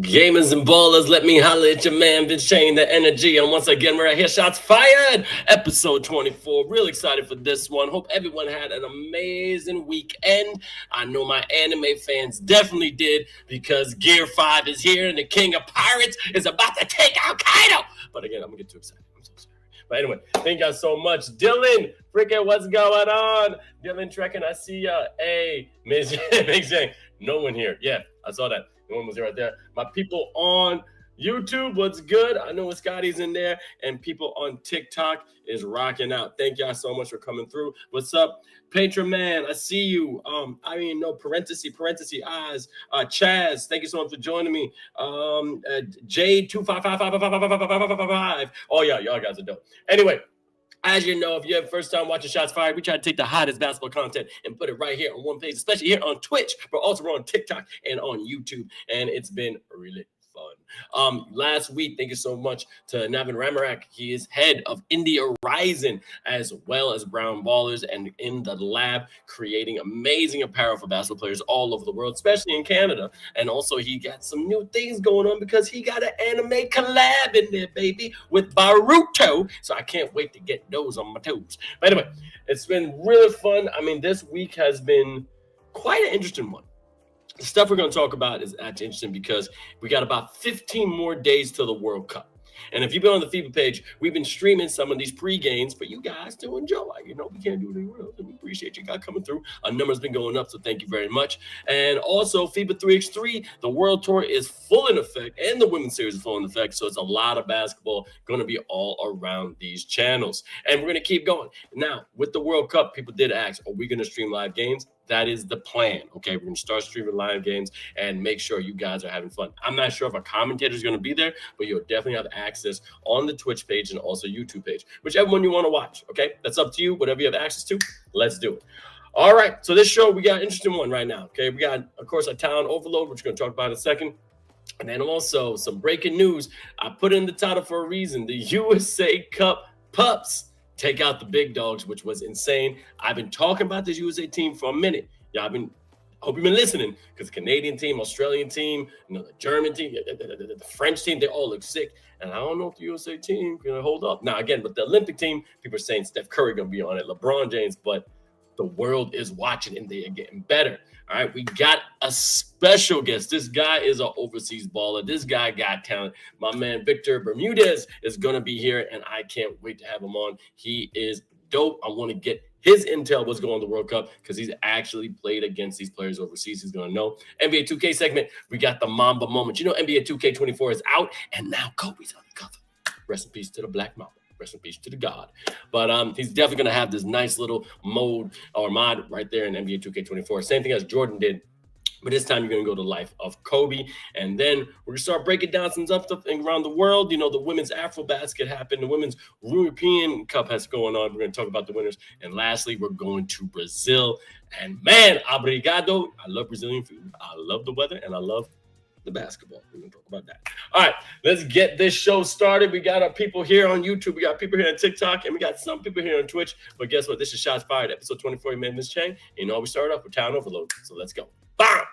Gamers and ballers, let me holler at your man, Vince Chang, the energy. And once again, we're here, Shots Fired, episode 24. Real excited for this one. Hope everyone had an amazing weekend. I know my anime fans definitely did because Gear 5 is here and the King of Pirates is about to take out Kaido. But again, I'm going to get too excited. I'm so sorry. But anyway, thank y'all so much. Dylan, freaking what's going on? Dylan Trekken, I see ya. Hey, Miss Chang. No one here. Yeah, I saw that. No one was there right there. My people on YouTube, what's good? I know Scotty's in there, and people on TikTok is rocking out. Thank y'all so much for coming through. What's up, Patron Man? I see you. I mean, no parenthesis eyes. Chaz, thank you so much for joining me. Jade 25555555555. Oh yeah, y'all guys are dope. Anyway. As you know, if you're first time watching Shots Fired, we try to take the hottest basketball content and put it right here on one page, especially here on Twitch, but also we're on TikTok and on YouTube. And it's been really fun. Last week, thank you so much to Navin Ramarak. He is head of India Rising, as well as Brown Ballers, and in the lab creating amazing apparel for basketball players all over the world, especially in Canada. And also he got some new things going on because he got an anime collab in there, baby, with Baruto. So I can't wait to get those on my toes. But anyway, it's been really fun. I mean, this week has been quite an interesting one. The stuff we're going to talk about is actually interesting because we got about 15 more days till the World Cup. And if you've been on the FIBA page, we've been streaming some of these pre-games for you guys to enjoy. You know, we can't do it anywhere else, and we appreciate you guys coming through. Our number's been going up, so thank you very much. And also, FIBA 3x3, the World Tour is full in effect, and the Women's Series is full in effect, so it's a lot of basketball going to be all around these channels. And we're going to keep going. Now, with the World Cup, people did ask, are we going to stream live games? That is the plan, okay? We're going to start streaming live games and make sure you guys are having fun. I'm not sure if a commentator is going to be there, but you'll definitely have access on the Twitch page and also YouTube page, whichever one you want to watch, okay? That's up to you. Whatever you have access to, let's do it. All right, so this show, we got an interesting one right now, okay? We got, of course, a talent overload, which we're going to talk about in a second. And then also some breaking news. I put in the title for a reason. The USA Cup Pups take out the big dogs, which was insane. I've been talking about this USA team for a minute. Y'all hope you've been listening, because the Canadian team, Australian team, the German team, the French team, they all look sick. And I don't know if the USA team can hold up. Now, again, but the Olympic team, people are saying Steph Curry going to be on it, LeBron James, but the world is watching and they are getting better. All right, we got a special guest. This guy is an overseas baller. This guy got talent. My man, Victor Bermudez, is going to be here, and I can't wait to have him on. He is dope. I want to get his intel what's going on in the World Cup because he's actually played against these players overseas. He's going to know. NBA 2K segment, we got the Mamba moment. You know, NBA 2K24 is out, and now Kobe's on the cover. Rest in peace to the Black Mamba. Rest in peace to the God. But he's definitely going to have this nice little mod right there in NBA 2K24. Same thing as Jordan did. But this time you're going to go to Life of Kobe. And then we're going to start breaking down some stuff around the world. You know, the women's Afrobasket happened. The women's European Cup has going on. We're going to talk about the winners. And lastly, we're going to Brazil. And man, obrigado. I love Brazilian food. I love the weather. And I love the basketball. We're going to talk about that. All right, let's get this show started. We got our people here on YouTube. We got people here on TikTok, and we got some people here on Twitch. But guess what? This is Shots Fired, episode 24. Man, Miss Chang. You know, we started off with Town Overload. So let's go. Bam!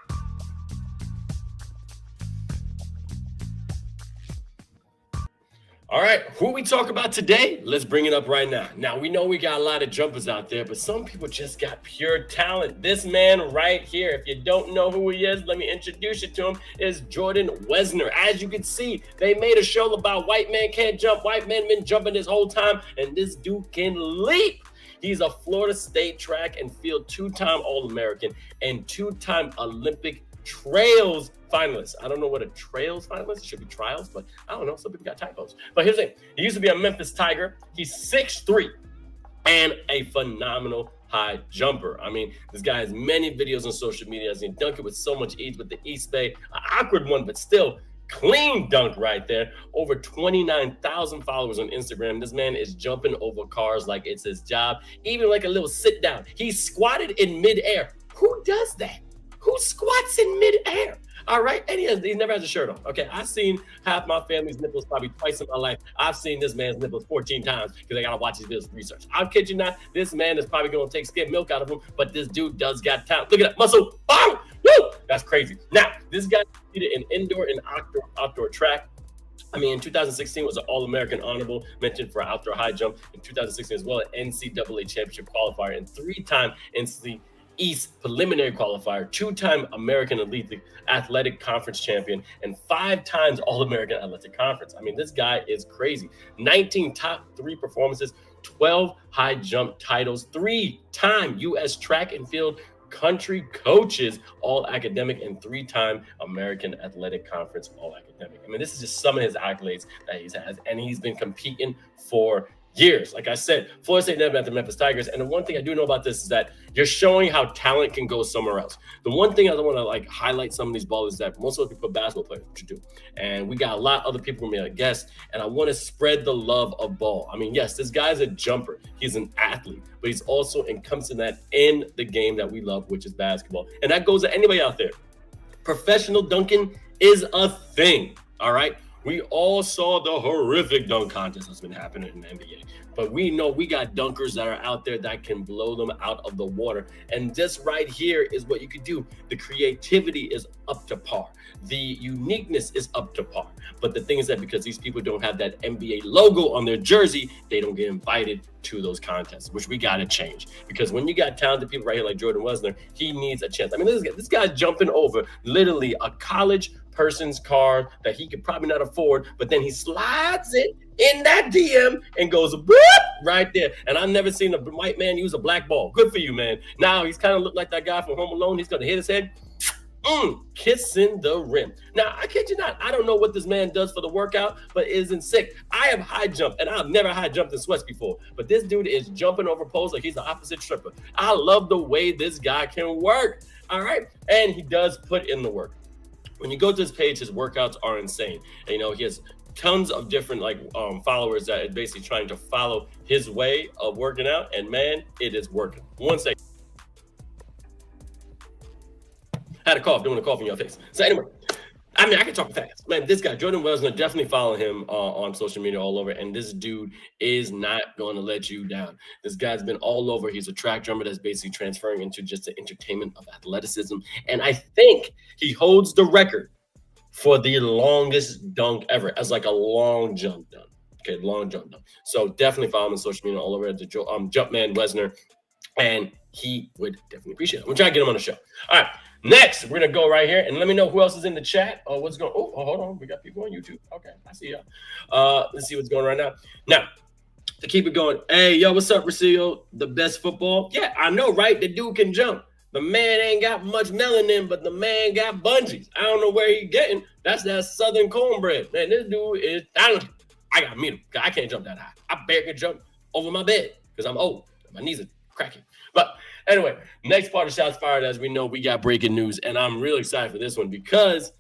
All right, who we talk about today? Let's bring it up right now. Now, we know we got a lot of jumpers out there, but some people just got pure talent. This man right here, if you don't know who he is, let me introduce you to him, is Jordan Wesner. As you can see, they made a show about white man can't jump. White men been jumping this whole time, and this dude can leap. He's a Florida State track and field two-time All-American and two-time Olympic trails finalist. I don't know what a trails finalist should be, trials, but I don't know. Some people got typos. But here's the thing. He used to be a Memphis Tiger. He's 6'3" and a phenomenal high jumper. I mean, this guy has many videos on social media. He can dunk it with so much ease with the East Bay. An awkward one, but still clean dunk right there. Over 29,000 followers on Instagram. This man is jumping over cars like it's his job. Even like a little sit down. He squatted in midair. Who does that? Who squats in midair? All right, and he never has a shirt on. Okay, I've seen half my family's nipples probably twice in my life. I've seen this man's nipples 14 times because I gotta watch his videos research. I'll kid you not, this man is probably gonna take skim milk out of him, but this dude does got talent. Look at that muscle. Oh, woo! That's crazy. Now, this guy competed in indoor and outdoor track. I mean, in 2016 was an All-American honorable mention for outdoor high jump. In 2016 as well, an NCAA championship qualifier and three-time NCAA East preliminary qualifier, two-time American Elite Athletic Conference champion, and 5 times All-American Athletic Conference. I mean, this guy is crazy. 19 top 3 performances, 12 high jump titles, 3-time U.S. track and field country coaches, all academic, and 3-time American Athletic Conference all academic. I mean, this is just some of his accolades that he's had, and he's been competing for years. Like I said, Florida State never met the Memphis Tigers. And the one thing I do know about this is that you're showing how talent can go somewhere else. The one thing I want to highlight some of these ballers is that most of the people are basketball players, which you do. And we got a lot of other people from guests, and I want to spread the love of ball. I mean, yes, this guy's a jumper. He's an athlete, but he's also encompassing that in the game that we love, which is basketball. And that goes to anybody out there. Professional dunking is a thing, all right? We all saw the horrific dunk contest that's been happening in the NBA. But we know we got dunkers that are out there that can blow them out of the water. And this right here is what you could do. The creativity is up to par. The uniqueness is up to par. But the thing is that because these people don't have that NBA logo on their jersey, they don't get invited to those contests, which we got to change. Because when you got talented people right here like Jordan Wesner, he needs a chance. I mean, this guy's jumping over literally a college person's car that he could probably not afford, but then he slides it in that DM and goes boop right there. And I've never seen a white man use a black ball. Good for you, man. Now he's kind of looked like that guy from Home Alone. He's going to hit his head, kissing the rim. Now, I kid you not, I don't know what this man does for the workout, but isn't sick. I have high jumped, and I've never high jumped in sweats before, but this dude is jumping over poles like he's the opposite stripper. I love the way this guy can work, all right? And he does put in the work. When you go to his page, his workouts are insane. And, you know, he has tons of different followers that are basically trying to follow his way of working out. And man, it is working. One second. I had a cough. Don't want to cough in your face. So anyway, I mean, I can talk fast. Man, this guy, Jordan Wesner, definitely follow him on social media all over. And this dude is not going to let you down. This guy's been all over. He's a track drummer that's basically transferring into just the entertainment of athleticism. And I think he holds the record for the longest dunk ever as like a long jump dunk. Okay, long jump dunk. So definitely follow him on social media all over at the Jumpman Wesner. And he would definitely appreciate it. We'll try to get him on the show. All right. Next, we're going to go right here and let me know who else is in the chat. Oh, what's going on? Oh, hold on. We got people on YouTube. Okay, I see y'all. Let's see what's going on right now. Now, to keep it going. Hey, yo, what's up, Rocio? The best football? Yeah, I know, right? The dude can jump. The man ain't got much melanin, but the man got bungees. I don't know where he getting. That's that Southern cornbread. Man, this dude is talented. I got to meet him. I can't jump that high. I barely can jump over my bed because I'm old. My knees are cracking. But anyway, next part of Shots Fired, as we know, we got breaking news. And I'm really excited for this one because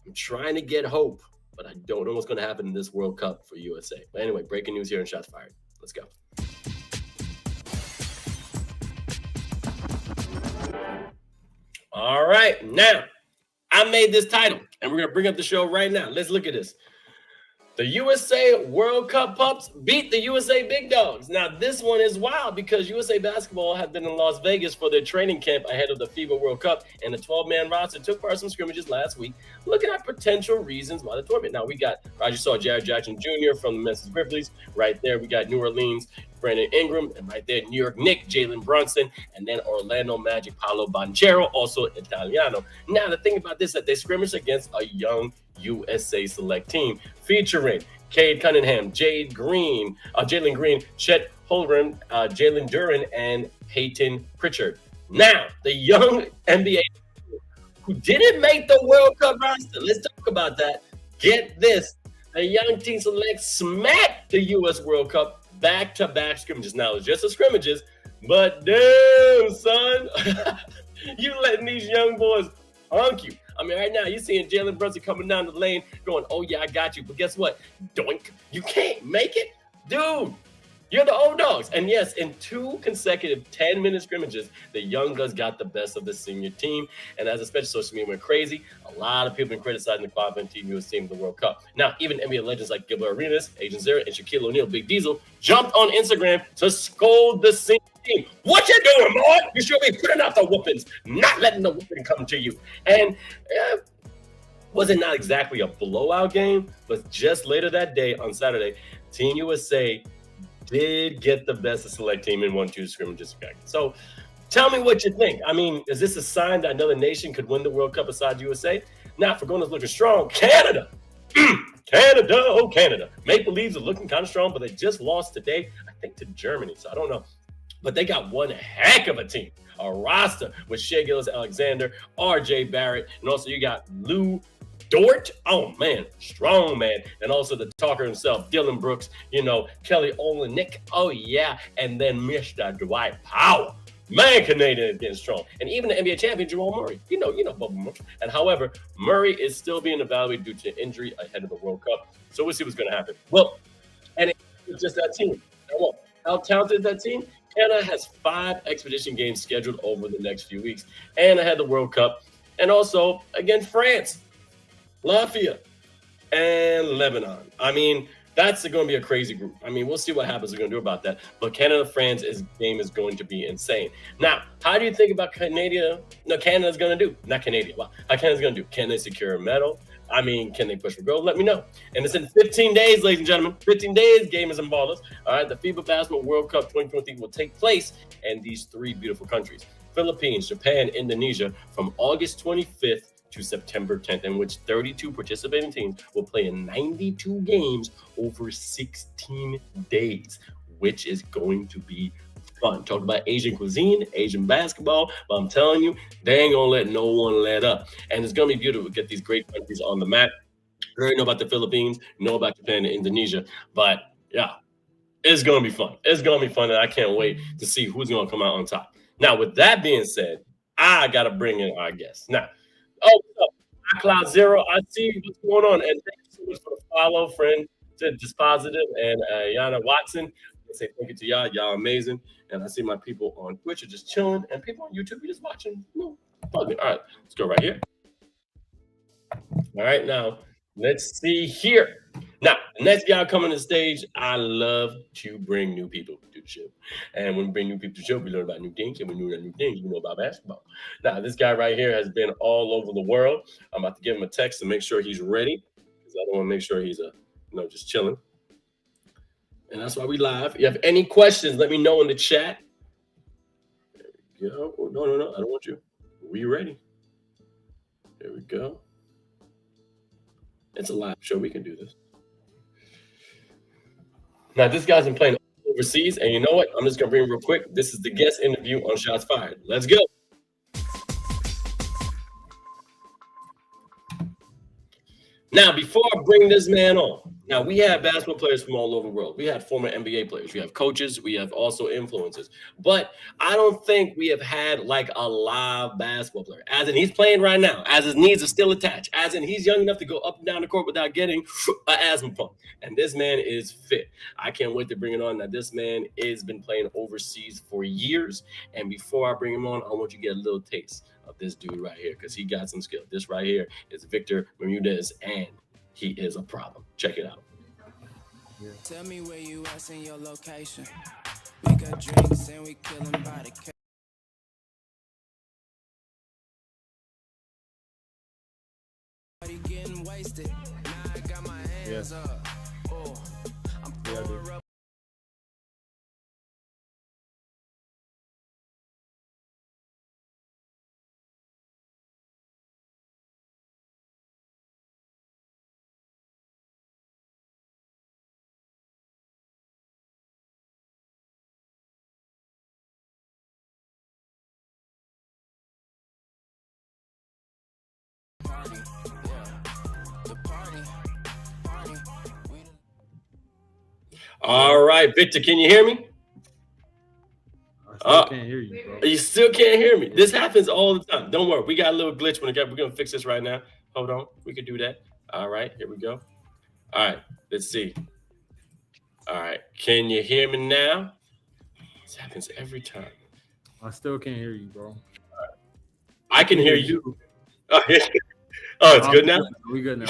I'm trying to get hope, but I don't know what's going to happen in this World Cup for USA. But anyway, breaking news here in Shots Fired. Let's go. All right. Now, I made this title, and we're going to bring up the show right now. Let's look at this. The USA World Cup Pups beat the USA Big Dogs. Now, this one is wild because USA Basketball had been in Las Vegas for their training camp ahead of the FIBA World Cup, and the 12-man roster took part in some scrimmages last week, looking at potential reasons why the tournament. Now, we got, as you saw, Jared Jackson Jr. from the Memphis Grizzlies. Right there, we got New Orleans, Brandon Ingram, and right there, New York Knicks, Jalen Brunson, and then Orlando Magic, Paolo Banchero, also Italiano. Now, the thing about this is that they scrimmaged against a young USA select team featuring Cade Cunningham, Jalen Green, Chet Holmgren, Jalen Duran, and Peyton Pritchard. Now, the young NBA who didn't make the World Cup roster, let's talk about that. Get this. The young team select smacked the U.S. World Cup back-to-back scrimmages. Now, it's just the scrimmages, but damn, son, you letting these young boys hunk you. I mean, right now, you're seeing Jalen Brunson coming down the lane going, oh, yeah, I got you. But guess what? Doink. You can't make it. Dude, you're the old dogs. And yes, in 2 consecutive 10-minute scrimmages, the young guns got the best of the senior team. And as a special social media went crazy, a lot of people have been criticizing the quad team U.S. team in the World Cup. Now, even NBA legends like Gilbert Arenas, Agent Zero, and Shaquille O'Neal, Big Diesel, jumped on Instagram to scold the senior team. What you doing, boy? You should be putting out the whoopings, not letting the whooping come to you. And was it not exactly a blowout game, but just later that day on Saturday, Team USA did get the best of select team in 1-2 scrimmages. So tell me what you think. I mean, is this a sign that another nation could win the World Cup besides USA? Now, if we're going to look strong, Canada. Canada, oh, Canada. Maple Leafs are looking kind of strong, but they just lost today, I think, to Germany. So I don't know. But they got one heck of a team. A roster with Shea Gilgeous-Alexander, R.J. Barrett, and also you got Lou Dort, oh man, strong man, and also the talker himself, Dylan Brooks, Kelly Olynyk, oh yeah, and then Mr. Dwight Powell. Man, Canadian is getting strong. And even the NBA champion, Jamal Murray. You know, Bubba Murray. And however, Murray is still being evaluated due to injury ahead of the World Cup. So we'll see what's going to happen. Well, and it's just that team. How talented is that team? Canada has 5 expedition games scheduled over the next few weeks. And ahead of the World Cup. And also against France, Latvia, and Lebanon. I mean, that's going to be a crazy group. I mean, we'll see what happens. We're going to do about that. But Canada-France game is going to be insane. Now, how do you think about Canada's going to do? Not Canada. Well, how Canada's going to do? Can they secure a medal? I mean, can they push for gold? Let me know. And it's in 15 days, ladies and gentlemen. 15 days, gamers and ballers. All right, the FIBA Basketball World Cup 2023 will take place in these 3 beautiful countries: Philippines, Japan, Indonesia, from August 25th to September 10th, in which 32 participating teams will play in 92 games over 16 days, which is going to be fun. Talk about Asian cuisine, Asian basketball, but I'm telling you, they ain't gonna let no one let up. And it's gonna be beautiful to get these great countries on the map. You already know about the Philippines, you know about Japan and Indonesia, but yeah, it's gonna be fun. It's gonna be fun, and I can't wait to see who's gonna come out on top. Now, with that being said, I gotta bring in our guest. Now, what's up? iCloud Zero, I see what's going on. And thank you so much for the follow, friend, to Dispositive and Yana Watson. I say thank you to y'all. Y'all amazing. And I see my people on Twitch are just chilling, and people on YouTube are just watching. Fuck me. All right, let's go right here. All right, now, let's see here. Now, the next guy coming to the stage, I love to bring new people to the show. And when we bring new people to the show, we learn about new things. And when we learn new things, we know about basketball. Now, this guy right here has been all over the world. I'm about to give him a text to make sure he's ready, because I don't want to make sure he's just chilling. And that's why we live. If you have any questions, let me know in the chat. There we go. Oh, no, I don't want you. We ready? There we go. It's a live show. We can do this. Now, this guy's been playing overseas, and you know what? I'm just going to bring him real quick. This is the guest interview on Shots Fired. Let's go. Now, before I bring this man on, now we have basketball players from all over the world. We have former NBA players. We have coaches. We have also influencers. But I don't think we have had like a live basketball player. As in, he's playing right now. As his knees are still attached. As in, he's young enough to go up and down the court without getting an asthma pump. And this man is fit. I can't wait to bring it on. Now, this man has been playing overseas for years. And before I bring him on, I want you to get a little taste of this dude right here, because he got some skill. This right here is Victor Bermudez, and he is a problem. Check it out. Yeah. Tell me where you at in your location. We got drinks and we killing by the case. Getting wasted. Now I got my hands up. Oh, I'm pouring up. All right, Victor, can you hear me? I still can't hear you, bro. You still can't hear me. This happens all the time. Don't worry. We got a little glitch. We're going to fix this right now. Hold on. We can do that. All right. Here we go. All right. Let's see. All right. Can you hear me now? This happens every time. I still can't hear you, bro. I can hear you. Oh, it's good now? We good now.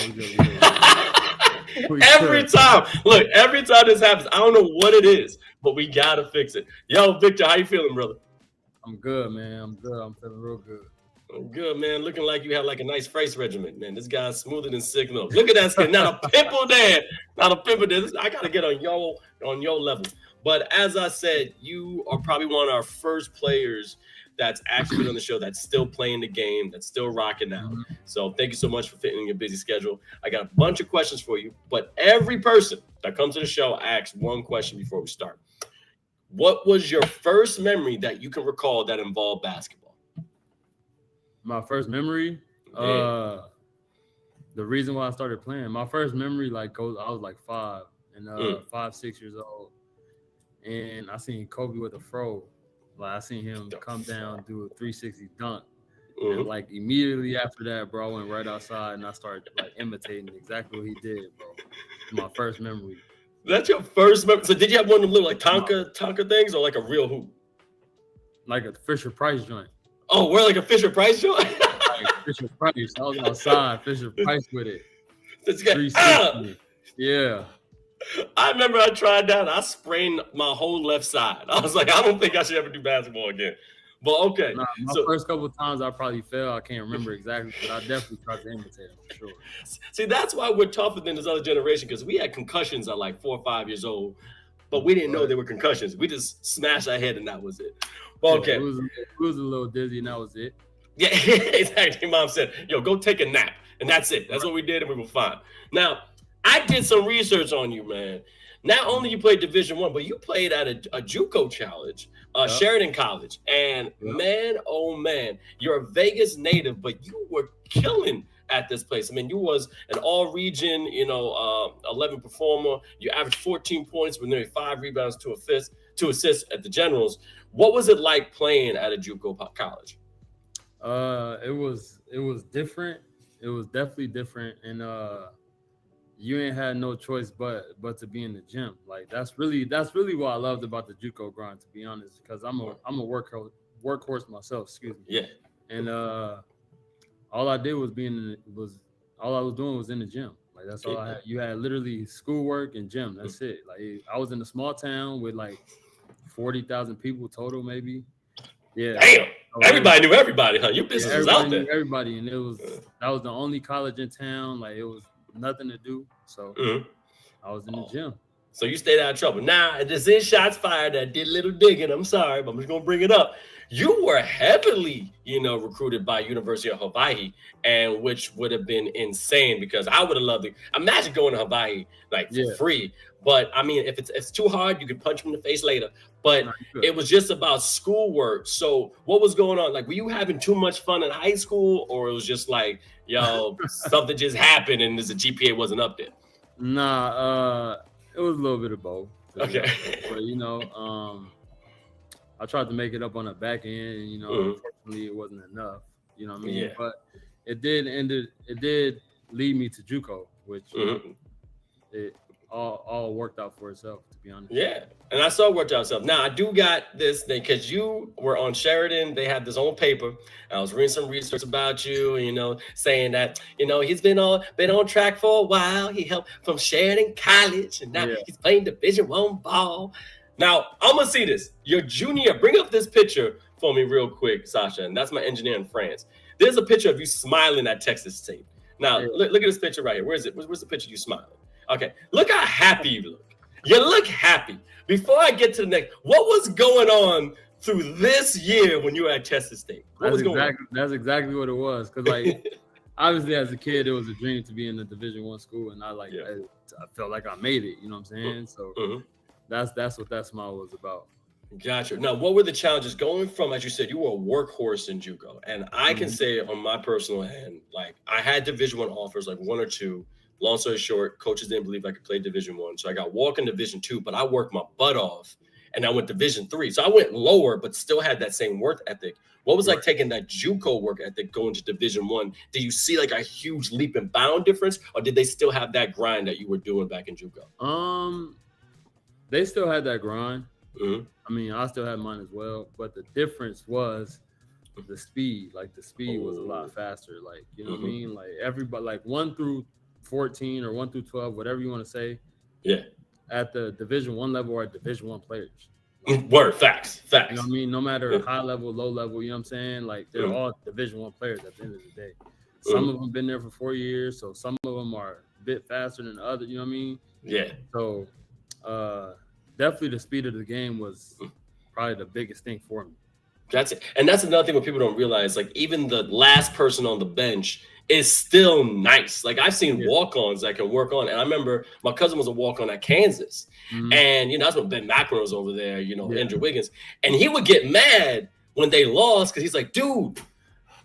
Every time. Look, every time this happens, I don't know what it is, but we gotta fix it. Yo, Victor, how you feeling, brother? I'm good, man. I'm good. I'm feeling real good. Good, man. Looking like you have like a nice face regimen, man. This guy's smoother than Signal. Look at that skin. Not a pimple there. Not a pimple there. I gotta get on your level. But as I said, you are probably one of our first players that's actually been on the show that's still playing the game, that's still rocking out. So thank you so much for fitting in your busy schedule. I got a bunch of questions for you, but every person that comes to the show asks one question before we start. What was your first memory that you can recall that involved basketball? My first memory, the reason why I started playing, my first memory, I was like 5 and 5, 6 years old. And I seen Kobe with a fro. Like I seen him come down, do a 360 dunk. And like immediately after that, bro, I went right outside and I started like imitating exactly what he did, bro. My first memory. That's your first memory. So did you have one of them little like Tonka things or like a real hoop? Like a Fisher Price joint. Oh, we're like a Fisher Price joint? Like Fisher Price. I was outside, Fisher Price with it. Yeah. I remember I tried that. I sprained my whole left side. I was like, I don't think I should ever do basketball again. But okay. Nah, my first couple of times I probably fell. I can't remember exactly, but I definitely tried to imitate him for sure. See, that's why we're tougher than this other generation because we had concussions at like 4 or 5 years old, but we didn't know they were concussions. We just smashed our head and that was it. Well, okay. Yeah, it was a little dizzy and that was it. Yeah, exactly. Mom said, yo, go take a nap. And that's it. That's what we did and we were fine. Now, I did some research on you, man. Not only you played Division I, but you played at a JUCO challenge, Sheridan College. And man, oh man, you're a Vegas native, but you were killing at this place. I mean, you was an all-region, 11 performer. You averaged 14 points with nearly 5 rebounds, 2 assists at the Generals. What was it like playing at a JUCO college? It was different. It was definitely different, and you ain't had no choice but to be in the gym. Like that's really what I loved about the JUCO grind, to be honest, because I'm a workhorse myself. Excuse me. Yeah. And all I did was all I was doing was in the gym. Like that's all I had. You had literally schoolwork and gym. That's it. Like I was in a small town with like 40,000 people total, maybe. Yeah. Damn. Everybody knew everybody, huh? Your business was out there. Everybody, and that was the only college in town. Like it was nothing to do, so I was in the gym. So you stayed out of trouble. Now, this is shots fired. I did a little digging. I'm sorry, but I'm just gonna bring it up. You were heavily, recruited by University of Hawaii, and which would have been insane because I would have loved it. Imagine going to Hawaii for free. But I mean, if it's too hard, you can punch them in the face later. But it was just about schoolwork. So what was going on? Like, were you having too much fun in high school, or it was just like, yo, something just happened and the GPA wasn't up there? Nah, it was a little bit of both. Okay. But I tried to make it up on the back end, and unfortunately it wasn't enough. You know what I mean? Yeah. But it did lead me to JUCO, which it all worked out for itself, to be honest. Yeah, and I saw it worked out itself. Now I do got this thing because you were on Sheridan. They had this own paper. I was reading some research about you, saying that he's been on track for a while. He helped from Sheridan College, and now he's playing Division I ball. Now I'm gonna see this. Your junior, bring up this picture for me real quick, Sasha, and that's my engineer in France. There's a picture of you smiling at Texas State. Now look at this picture right here. Where is it? Where's the picture of you smiling? Okay, look how happy you look. You look happy. Before I get to the next, what was going on through this year when you were at Texas State? What was going on? That's exactly what it was. Because, obviously, as a kid, it was a dream to be in the Division I school, and I felt like I made it. You know what I'm saying? So that's what that smile was about. Gotcha. Now, what were the challenges going from, as you said, you were a workhorse in JUCO, and I can say on my personal hand, I had Division I offers, 1 or 2. Long story short, coaches didn't believe I could play Division I. So I got walk in Division II, but I worked my butt off and I went Division III. So I went lower, but still had that same work ethic. What was like taking that JUCO work ethic going to Division I? Did you see a huge leap and bound difference, or did they still have that grind that you were doing back in JUCO? They still had that grind. Mm-hmm. I mean, I still had mine as well, but the difference was the speed. The speed was a lot faster. You know what I mean? Everybody, 1 through 14 or 1 through 12, whatever you want to say. Yeah. At the Division I level or Division I players. Word, facts. You know what I mean? No matter high level, low level, you know what I'm saying? Like, they're all Division I players at the end of the day. Some of them been there for 4 years, so some of them are a bit faster than the other, you know what I mean? Yeah. So definitely the speed of the game was probably the biggest thing for me. That's it. And that's another thing what people don't realize. Like, even the last person on the bench is still nice. Like, I've seen walk-ons that can work on. And I remember my cousin was a walk-on at Kansas. And, you know, that's when Ben Macklin was over there, you know, Andrew Wiggins. And he would get mad when they lost because he's like, dude,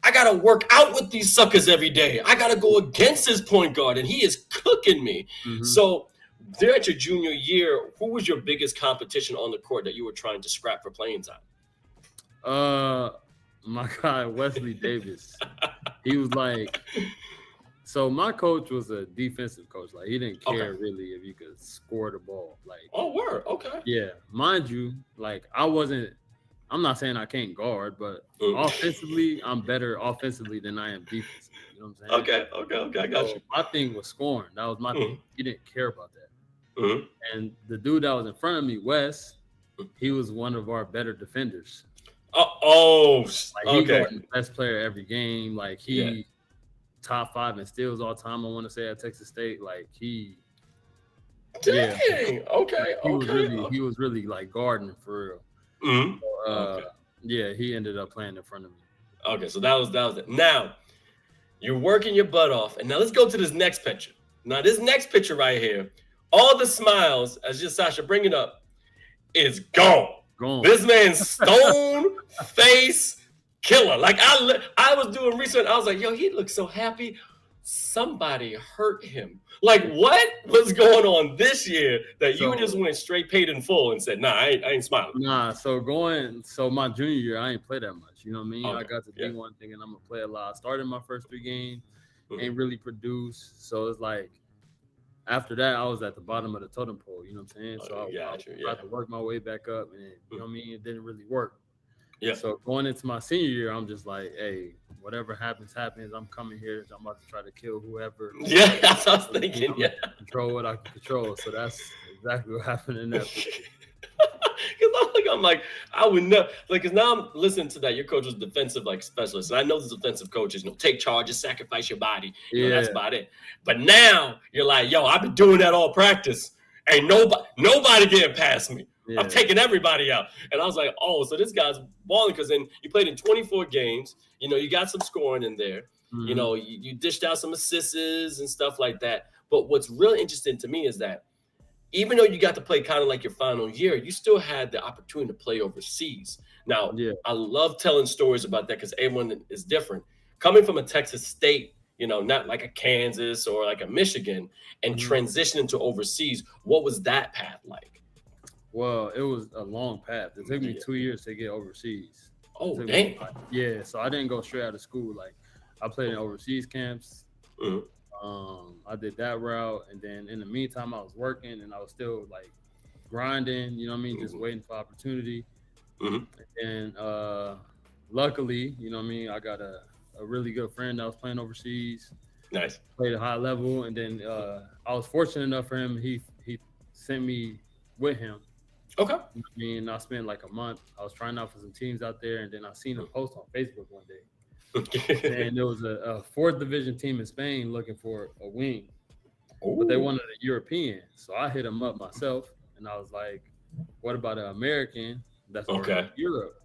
I got to work out with these suckers every day. I got to go against his point guard, and he is cooking me. So there at your junior year, who was your biggest competition on the court that you were trying to scrap for playing time? My guy Wesley Davis. He was like, so my coach was a defensive coach. Like, he didn't care really if you could score the ball. Like, oh, word, okay. Yeah, mind you, like, I'm not saying I can't guard, but offensively, I'm better offensively than I am defensively. You know what I'm saying? Okay, I got you. My thing was scoring. That was my thing. He didn't care about that. And the dude that was in front of me, Wes, he was one of our better defenders. Like, he was the best player every game. Like, he top 5 in steals all time, I want to say, at Texas State. Like, he Dang. He was really like guarding for real. Yeah, he ended up playing in front of me. Okay, so that was it. Now, you're working your butt off. And now let's go to this next picture. Now, this next picture right here, all the smiles, as just Sasha bring it up, is gone. This man's stone face killer. Like, I was doing research. I was like, yo, he looks so happy. Somebody hurt him. Like, what was going on this year that you just went straight paid in full and said, nah, I ain't smiling? Nah, so my junior year, I ain't play that much. You know what I mean? I got to D1 thinking I'm going to play a lot. I started my first 3 games, ain't really produced. So it's like, after that, I was at the bottom of the totem pole. You know what I'm saying? So I tried to work my way back up, and you know what I mean? It didn't really work. Yeah. So going into my senior year, I'm just like, hey, whatever happens. I'm coming here. I'm about to try to kill whoever. Yeah, that's what I was thinking. Yeah. Control what I can control. So that's exactly what happened in that picture. I'm like, I would know. Like, because now I'm listening to that. Your coach was defensive, like, specialist. And I know the defensive coaches, you know, take charges, sacrifice your body. You know, that's about it. But now you're like, yo, I've been doing that all practice. Ain't nobody getting past me. Yeah. I'm taking everybody out. And I was like, oh, so this guy's balling, because then you played in 24 games. You know, you got some scoring in there. You know, you dished out some assists and stuff like that. But what's really interesting to me is that even though you got to play kind of like your final year, you still had the opportunity to play overseas. Now, I love telling stories about that because everyone is different. Coming from a Texas State, you know, not like a Kansas or like a Michigan, and transitioning to overseas, what was that path like? Well, it was a long path. It took me 2 years to get overseas. Oh, dang. Yeah, so I didn't go straight out of school. Like, I played in overseas camps. I did that route, and then in the meantime, I was working, and I was still like grinding. You know what I mean? Just waiting for opportunity. And luckily, you know what I mean, I got a really good friend that was playing overseas. Nice. Played at high level, and then I was fortunate enough for him. He sent me with him. Okay. You know what I mean, I spent like a month. I was trying out for some teams out there, and then I seen a post on Facebook one day. And there was a 4th division team in Spain looking for a wing. But they wanted a European. So I hit them up myself, and I was like, what about an American that's from Europe?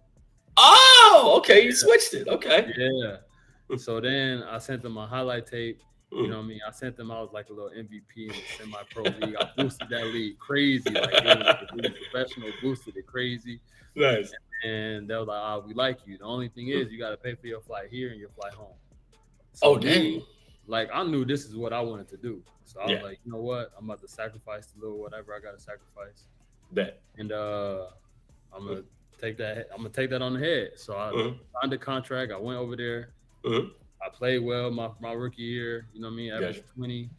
Oh, okay. You switched it. Okay. Yeah. So then I sent them my highlight tape. You know what I mean? I sent them, I was like a little MVP in the semi-pro league. I boosted that league crazy. Like, it was really professional, boosted it crazy. Nice. And they were like, we like you. The only thing is you got to pay for your flight here and your flight home. So dang. Like, I knew this is what I wanted to do. So I was like, you know what? I'm about to sacrifice a little whatever I got to sacrifice. Bet. And I'm going to take that on the head. So I signed a contract. I went over there. I played well my rookie year. You know what I mean? Averaged 20,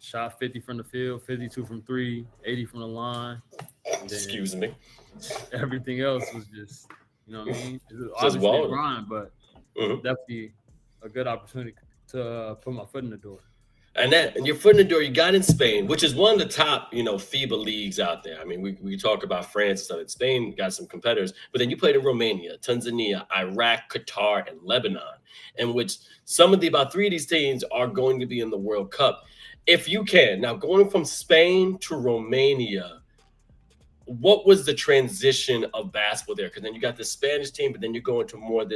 shot 50 from the field, 52 from 3, 80 from the line. Excuse me. Everything else was just, you know what I mean? It was obviously a grind, but definitely a good opportunity to put my foot in the door. And your foot in the door, you got in Spain, which is one of the top, FIBA leagues out there. I mean, we talk about France and stuff. And Spain got some competitors, but then you played in Romania, Tanzania, Iraq, Qatar, and Lebanon, in which about 3 of these teams are going to be in the World Cup. If you can, now going from Spain to Romania, what was the transition of basketball there? Because then you got the Spanish team, but then you go into more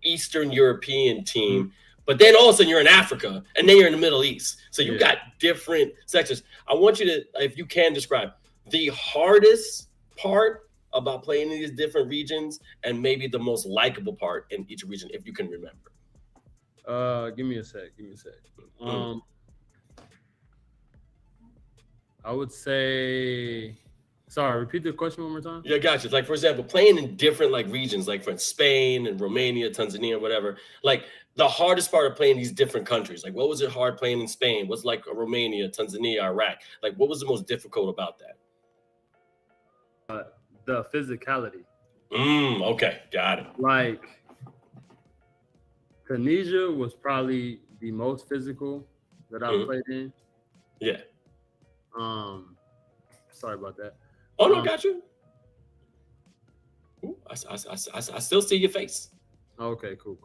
Eastern European team. Mm-hmm. But then all of a sudden you're in Africa, and then you're in the Middle East. So you got different sections. I want you to, if you can, describe the hardest part about playing in these different regions and maybe the most likable part in each region, if you can remember. Give me a sec. I would say... Sorry, repeat the question one more time. Yeah, gotcha. Like, for example, playing in different regions, like for Spain and Romania, Tanzania, whatever. Like, the hardest part of playing these different countries. Like, what was it hard playing in Spain? What's like Romania, Tanzania, Iraq? Like, what was the most difficult about that? The physicality. Okay, got it. Like, Tunisia was probably the most physical that I played in. Yeah. Sorry about that. Oh, no, got you. Ooh, I still see your face. Okay, cool.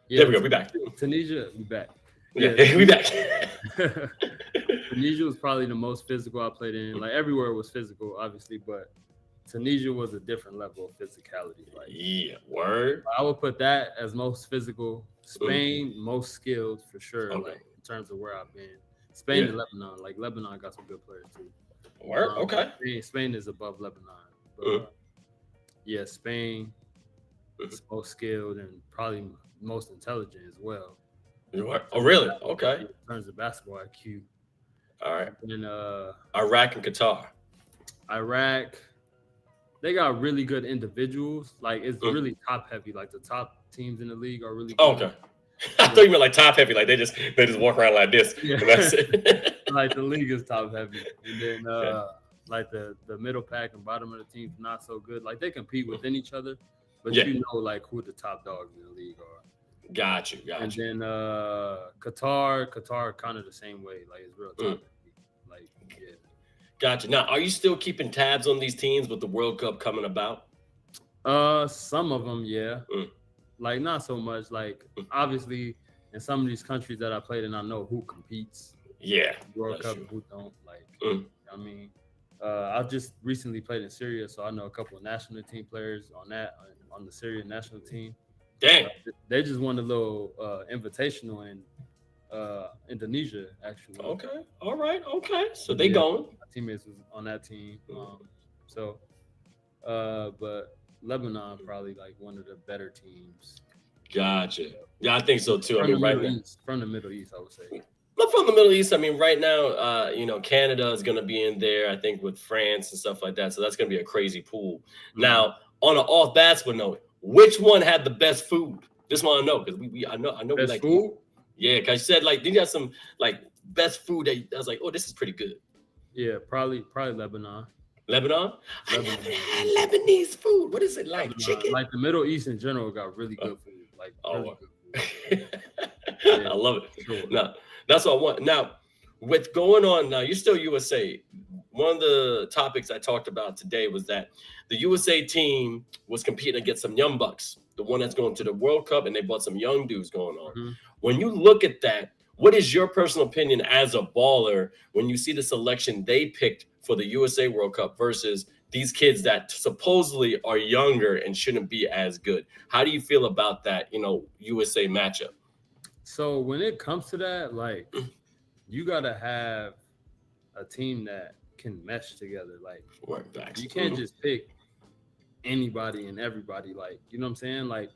There we go. We back. Tunisia, we back. Yeah, we back. Tunisia was probably the most physical I played in. Like, everywhere was physical, obviously, but Tunisia was a different level of physicality. Like, yeah, word. I would put that as most physical. Spain, most skilled for sure. Okay. Like, in terms of where I've been. Spain and Lebanon. Like, Lebanon got some good players too. Word. Okay. Spain is above Lebanon. But, Spain is most skilled and probably most intelligent as well. Oh, really? Okay. In terms of basketball IQ. All right. And Iraq and Qatar. Iraq, they got really good individuals. Like, it's really top heavy. Like, the top teams in the league are really good. Oh, okay. I thought you meant like top heavy, like they just walk around like this. Yeah. And that's it. Like, the league is top heavy, and then like the middle pack and bottom of the team's not so good. Like, they compete within each other, but you know, like, who the top dogs in the league are. Got you. And then Qatar kind of the same way. Like, it's real top heavy. Like, yeah. Gotcha. Now, are you still keeping tabs on these teams with the World Cup coming about? Some of them, yeah. Like, not so much. Like, obviously, in some of these countries that I played in, I know who competes. Yeah. World Cup, who don't. Like, I mean, I just recently played in Syria, so I know a couple of national team players on the Syrian national team. Dang. They just won a little invitational in Indonesia, actually. Okay. All right. Okay. So they going. My teammates was on that team. But Lebanon probably like one of the better teams. Gotcha. Yeah, I think so too. I mean, right now, from the Middle East, I would say. But from the Middle East, I mean, right now, Canada is going to be in there, I think, with France and stuff like that. So that's going to be a crazy pool. Now, on an off basketball note, which one had the best food? Just want to know, because I know best we like food. Yeah, because you said like you got some like best food that I was like, oh, this is pretty good. Yeah, probably Lebanon. Lebanon? I never had Lebanese food. What is it like? Lebanon. Chicken? Like, the Middle East in general got really good food. Like, really good food. I love it. Sure. No, that's what I want. Now, with going on now, you're still USA. One of the topics I talked about today was that the USA team was competing against some young bucks, the one that's going to the World Cup, and they brought some young dudes going on. Mm-hmm. When you look at that, what is your personal opinion as a baller when you see the selection they picked for the USA World Cup versus these kids that supposedly are younger and shouldn't be as good? How do you feel about that, USA matchup? So when it comes to that, like, you got to have a team that can mesh together. Like, you can't just pick anybody and everybody. Like, you know what I'm saying? Like,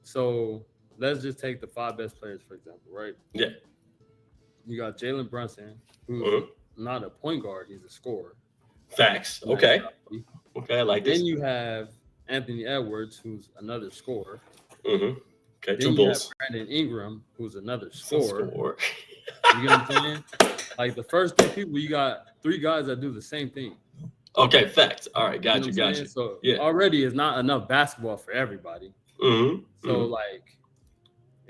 so let's just take the 5 best players, for example, right? Yeah. You got Jalen Brunson, who's not a point guard. He's a scorer. Facts. Okay. Okay, I like this. Then you have Anthony Edwards, who's another scorer. Okay, then 2 you bulls. have Brandon Ingram, who's another scorer. You get what I'm saying? Like, the first 3 people, you got 3 guys that do the same thing. Okay, facts. All right, got you. So already it's not enough basketball for everybody. So, like,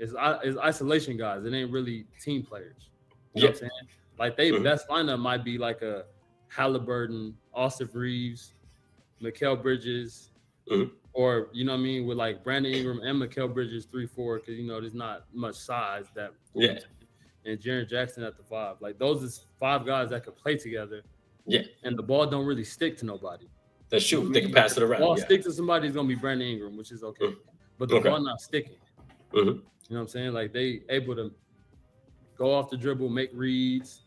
it's isolation guys. It ain't really team players. You know what I'm saying? Like they best lineup might be like a Halliburton, Austin Reeves, Mikal Bridges, or you know what I mean, with like Brandon Ingram and Mikal Bridges 3-4, because you know there's not much size that and Jaren Jackson at the 5. Like those is 5 guys that could play together. Yeah. And the ball don't really stick to nobody. That's true. They can pass it around. The ball stick to somebody is gonna be Brandon Ingram, which is okay. But the ball not sticking. You know what I'm saying? Like they able to go off the dribble, make reads,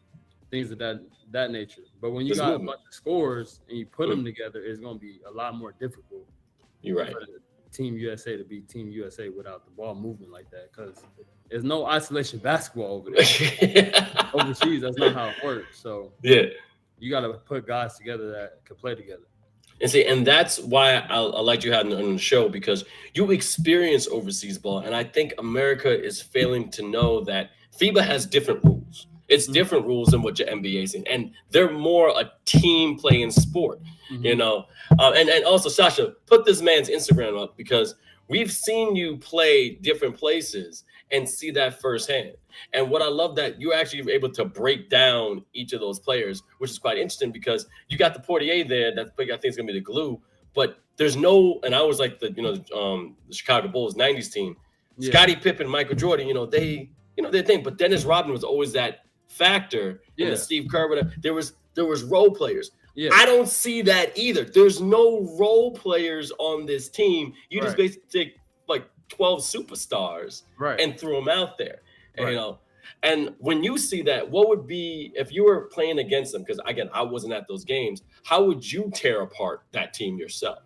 things of that nature. But when you got a bunch of scorers and you put them together, it's gonna be a lot more difficult. You're right. For Team USA to be Team USA without the ball moving like that, because there's no isolation basketball over there. Overseas, that's not how it works. So you got to put guys together that can play together. And see, and that's why I liked you having on the show, because you experience overseas ball, and I think America is failing to know that FIBA has different rules. It's different rules than what your NBA is in, and they're more a team playing sport, you know. And also, Sasha, put this man's Instagram up, because we've seen you play different places and see that firsthand. And what I love that you're actually able to break down each of those players, which is quite interesting, because you got the Portier there. That I think is going to be the glue, but there's no. And I was like the Chicago Bulls '90s team, Scottie Pippen, Michael Jordan. They their thing. But Dennis Rodman was always that factor. And the Steve Kerr. There was role players. Yeah. I don't see that either. There's no role players on this team. You just basically take like 12 superstars and throw them out there. And, and when you see that, what would be, if you were playing against them, because again, I wasn't at those games, how would you tear apart that team yourself?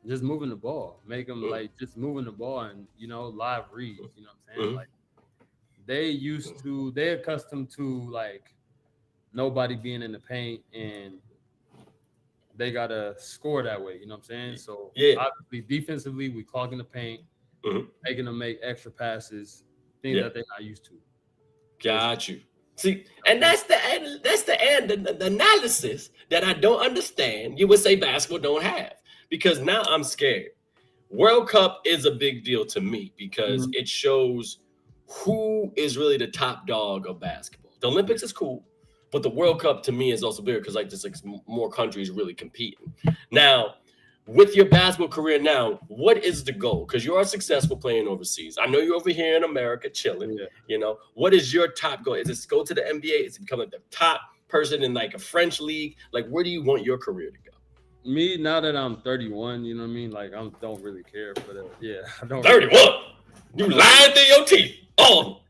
Just moving the ball, make them like just moving the ball and, live reads, you know what I'm saying? Like they're accustomed to like nobody being in the paint and they got to score that way, you know what I'm saying? So obviously defensively, we clogging the paint, making them make extra passes, things that they're not used to. Got you. See, and that's the analysis that I don't understand. You would say basketball don't have, because now I'm scared. World Cup is a big deal to me because it shows who is really the top dog of basketball. The Olympics is cool, but the World Cup to me is also bigger because just more countries really competing. Now, with your basketball career now, what is the goal? Because you are successful playing overseas. I know you're over here in America chilling. What is your top goal? Is it to go to the NBA? Is it become like the top person in like a French league? Like, where do you want your career to go? Me, now that I'm 31, you know what I mean? Like, I don't really care for that. Yeah, I don't. 31? You lying through your teeth. Oh.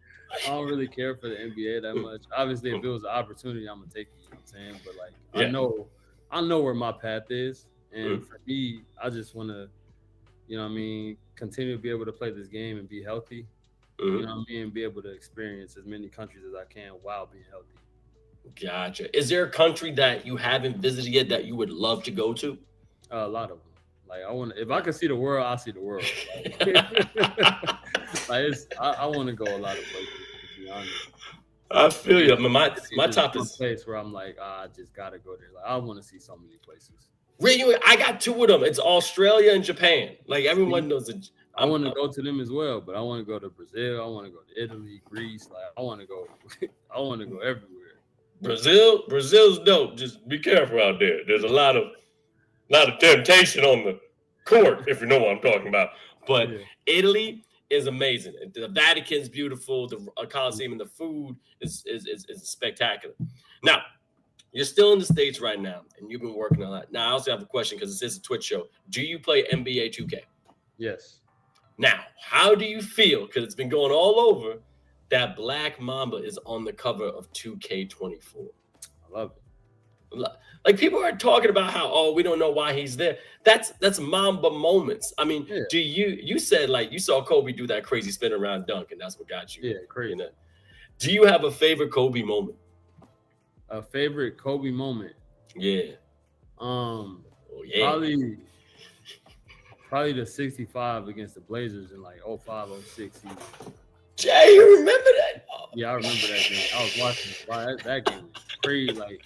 I don't really care for the NBA that much. Obviously, if it was an opportunity, I'm gonna take it. You know what I'm saying? But like, I know where my path is, and for me, I just want to, continue to be able to play this game and be healthy. You know what I mean? And be able to experience as many countries as I can while being healthy. Gotcha. Is there a country that you haven't visited yet that you would love to go to? A lot of them. Like if I could see the world, I'll see the world. I want to go a lot of places, to be honest. I feel you. I mean, my top is place where I'm like, I just gotta go there. Like, I want to see so many places. Really, I got 2 of them. It's Australia and Japan. Like everyone knows it. I want to go to them as well, but I want to go to Brazil. I want to go to Italy, Greece. Like I want to go. I want to go everywhere. Brazil's dope. Just be careful out there. There's a lot of temptation on the court, if you know what I'm talking about. But Italy is amazing. The Vatican's beautiful. The Colosseum and the food is spectacular. Now, you're still in the States right now, and you've been working on that. Now, I also have a question because this is a Twitch show. Do you play NBA 2K? Yes. Now, how do you feel? Because it's been going all over that Black Mamba is on the cover of 2K24. I love it. Like people are talking about how, we don't know why he's there. That's Mamba moments. I mean, do you said like you saw Kobe do that crazy spin around dunk, and that's what got you. Yeah, crazy. Do you have a favorite Kobe moment? A favorite Kobe moment? Yeah. Probably the 65 against the Blazers in like 05, 06. Jay, you remember that? Yeah, I remember that game. I was watching it. Wow, that game was crazy. Like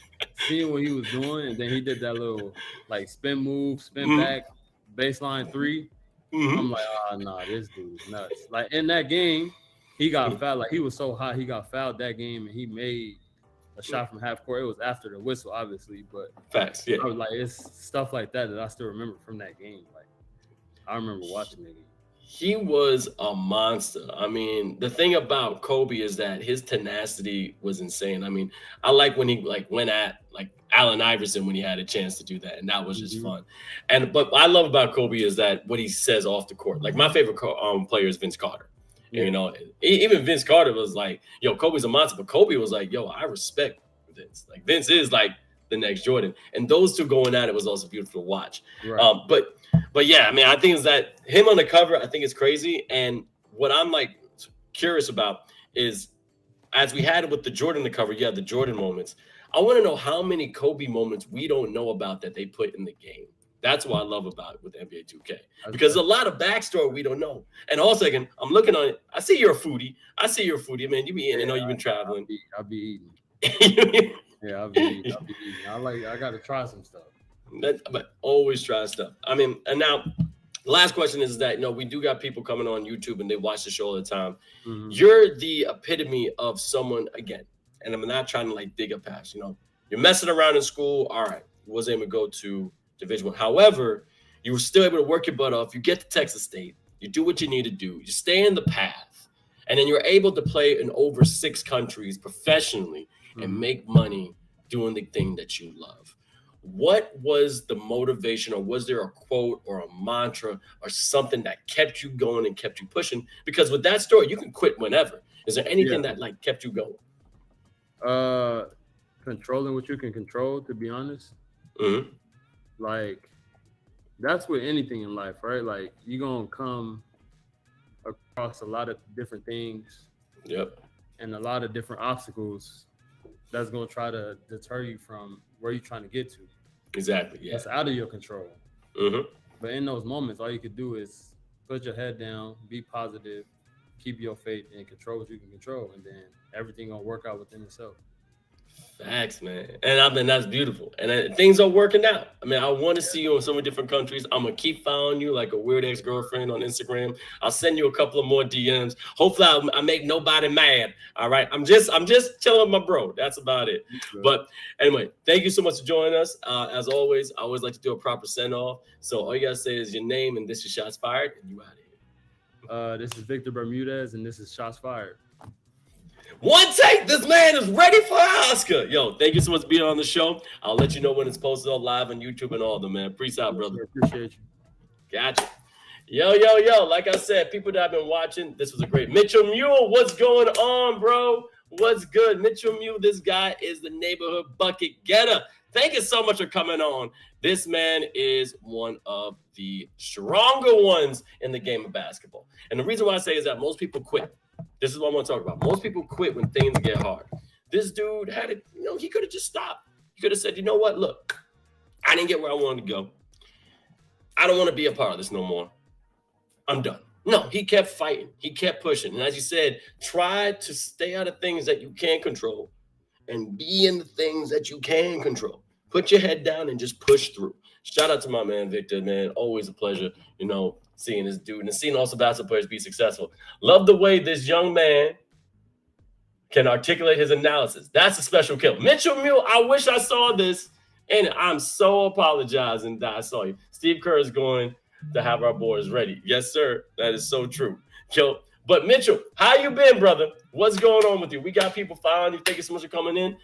seeing what he was doing, and then he did that little like spin move, spin back, baseline 3. I'm like, nah, this dude's nuts. Like in that game, he got fouled. Like he was so hot, he got fouled that game, and he made a shot from half court. It was after the whistle, obviously, but facts. Yeah, I was like, it's stuff like that I still remember from that game. Like I remember watching it. he was a monster. I mean, the thing about Kobe is that his tenacity was insane. I mean, I like when he like went at like Allen Iverson when he had a chance to do that, and that was just fun. And but what I love about Kobe is that what he says off the court. Like my favorite player is Vince Carter. Yeah. You know, even Vince Carter was like, "Yo, Kobe's a monster," but Kobe was like, "Yo, I respect Vince. Like Vince is like the next Jordan." And those two going at it was also beautiful to watch. Right. But yeah, I mean, I think is that him on the cover, I think it's crazy. And what I'm like curious about is, as we had it with the Jordan on the cover, the Jordan moments. I want to know how many Kobe moments we don't know about that they put in the game. That's what I love about it with NBA 2K. Because a lot of backstory we don't know. And also, again, I'm looking on it. I see you're a foodie. Man. You be eating. I know you've been traveling. I'll be eating. Yeah, I'll be eating. I got to try some stuff. But always try stuff. I mean, and now the last question is that, we do got people coming on YouTube and they watch the show all the time. Mm-hmm. You're the epitome of someone, again, and I'm not trying to like dig a past, you're messing around in school. All right. You wasn't able to go to Division I. However, you were still able to work your butt off. You get to Texas State. You do what you need to do. You stay in the path. And then you're able to play in over 6 countries professionally and make money doing the thing that you love. What was the motivation, or was there a quote or a mantra or something that kept you going and kept you pushing? Because with that story, you can quit whenever. Is there anything that like kept you going? Controlling what you can control, to be honest. Mm-hmm. Like, that's with anything in life, right? Like, you're going to come across a lot of different things. Yep. And a lot of different obstacles that's going to try to deter you from where you're trying to get to. Exactly, yeah. That's out of your control. Mm-hmm. But in those moments, all you could do is put your head down, be positive, keep your faith, and control what you can control. And then everything going to work out within itself. Facts, man. And I mean, that's beautiful. And things are working out. I mean, I want to see you in so many different countries. I'm going to keep following you like a weird ex-girlfriend on Instagram. I'll send you a couple of more DMs. Hopefully I make nobody mad. All right. I'm just chilling with my bro. That's about it. Sure. But anyway, thank you so much for joining us. As always, I always like to do a proper send-off. So all you got to say is your name, and this is Shots Fired, and you out of here. This is Victor Bermudez, and this is Shots Fired. One take, this man is ready for an Oscar. Yo, thank you so much for being on the show. I'll let you know when it's posted on live on YouTube and all of them, man. Peace out, brother. Appreciate you. Gotcha. Yo. Like I said, people that have been watching, this was a great Mitchell Mule. What's going on, bro? What's good? Mitchell Mule, this guy is the neighborhood bucket getter. Thank you so much for coming on. This man is one of the stronger ones in the game of basketball. And the reason why I say is that most people quit. This is what I want to talk about. Most people quit when things get hard. This dude had it, he could have just stopped. He could have said, you know what? Look, I didn't get where I wanted to go. I don't want to be a part of this no more. I'm done. No, he kept fighting. He kept pushing. And as you said, try to stay out of things that you can't control and be in the things that you can control. Put your head down and just push through. Shout out to my man, Victor, man. Always a pleasure, seeing this dude and seeing also basketball players be successful. Love the way this young man can articulate his analysis. That's a special kill. Mitchell Mule, I wish I saw this, and I'm so apologizing that I saw you. Steve Kerr is going to have our boys ready. Yes, sir. That is so true. Yo, but Mitchell, how you been, brother? What's going on with you? We got people following you. Thank you so much for coming in.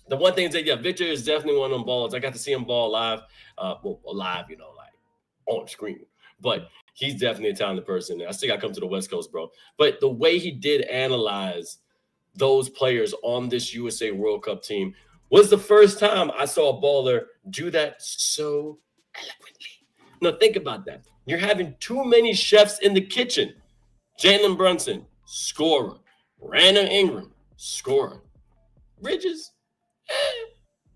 The one thing is that, Victor is definitely one of them balls. I got to see him ball live, like on screen. But he's definitely a talented person. I still got to come to the West Coast, bro. But the way he did analyze those players on this USA World Cup team was the first time I saw a baller do that so eloquently. Now, think about that. You're having too many chefs in the kitchen. Jalen Brunson, scorer. Brandon Ingram, scorer. Bridges,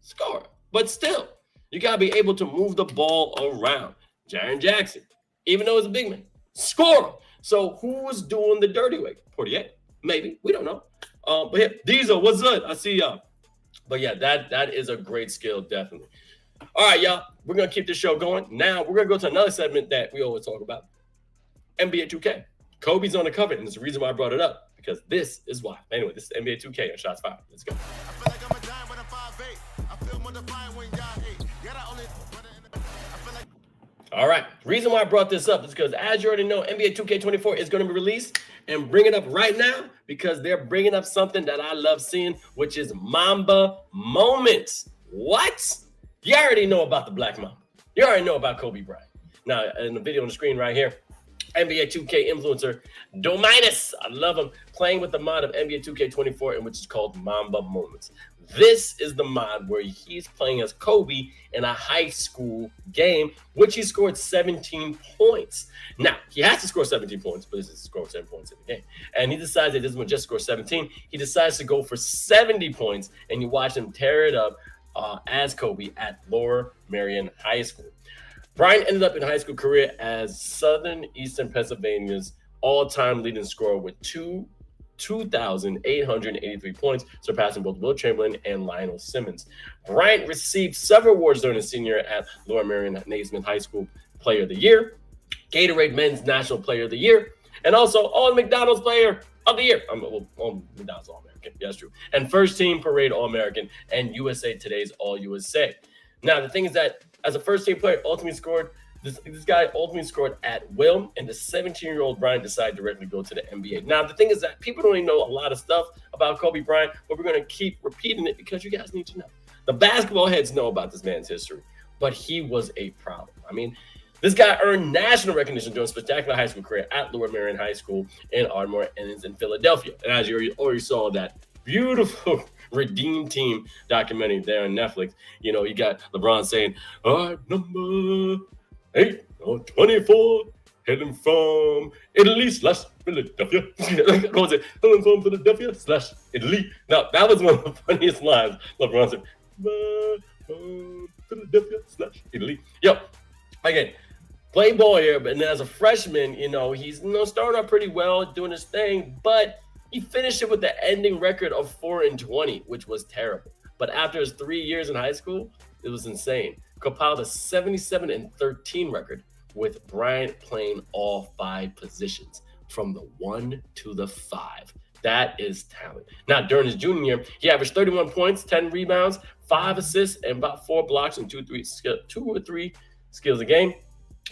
scorer. But still, you got to be able to move the ball around. Jaren Jackson, even though he's a big man, scorer. So who was doing the dirty work? Portier, maybe. We don't know. But yeah, Diesel, what's good? I see y'all. But yeah, that is a great skill, definitely. All right, y'all. We're going to keep this show going. Now, we're going to go to another segment that we always talk about. NBA 2K. Kobe's on the cover, and there's a reason why I brought it up, because this is why. Anyway, this is NBA 2K on Shots Fired. Let's go. I feel like I'm a giant when I'm 5'8". I feel more defiant when y'all 8. Yeah, I only I feel like All right. Reason why I brought this up is because, as you already know, NBA 2K24 is going to be released, and bring it up right now because they're bringing up something that I love seeing, which is Mamba moments. What? You already know about the Black Mamba. You already know about Kobe Bryant. Now, in the video on the screen right here, NBA 2K influencer Dominus, I love him, playing with the mod of NBA 2K24, in which is called Mamba Moments. This is the mod where he's playing as Kobe in a high school game, which he scored 17 points. Now, he has to score 17 points, but this is scored 7 points in the game. And he decides that he doesn't want to just score 17. He decides to go for 70 points, and you watch him tear it up as Kobe at Lower Merion High School. Bryant ended up in high school career as Southern Eastern Pennsylvania's all-time leading scorer with 2,883 points, surpassing both Will Chamberlain and Lionel Simmons. Bryant received several awards during his senior at Lower Merion Naismith High School Player of the Year, Gatorade Men's National Player of the Year, and also All-McDonald's Player of the Year. McDonald's All-American, yeah, that's true. And First Team Parade All-American and USA Today's All-USA. Now, the thing is that as a first-team player, this guy ultimately scored at will, and the 17-year-old Bryant decided to directly go to the NBA. Now, the thing is that people don't even know a lot of stuff about Kobe Bryant, but we're going to keep repeating it because you guys need to know. The basketball heads know about this man's history, but he was a problem. I mean, this guy earned national recognition during a spectacular high school career at Lower Merion High School in Ardmore and in Philadelphia. And as you already saw that beautiful Redeem Team documentary there on Netflix, you know, you got LeBron saying, all right, number 8 or 24, heading from Italy / Philadelphia. What was it? Heading from Philadelphia / Italy. Now, that was one of the funniest lines LeBron said. Philadelphia / Italy. Yo, again, play ball here, but then as a freshman, you know, he's starting out pretty well, doing his thing, but he finished it with the ending record of 4-20, which was terrible. But after his 3 years in high school, it was insane. Compiled a 77-13 record with Bryant playing all 5 positions from the 1 to the 5. That is talent. Now, during his junior year, he averaged 31 points, 10 rebounds, 5 assists, and about 4 blocks and 2 or 3 skills a game.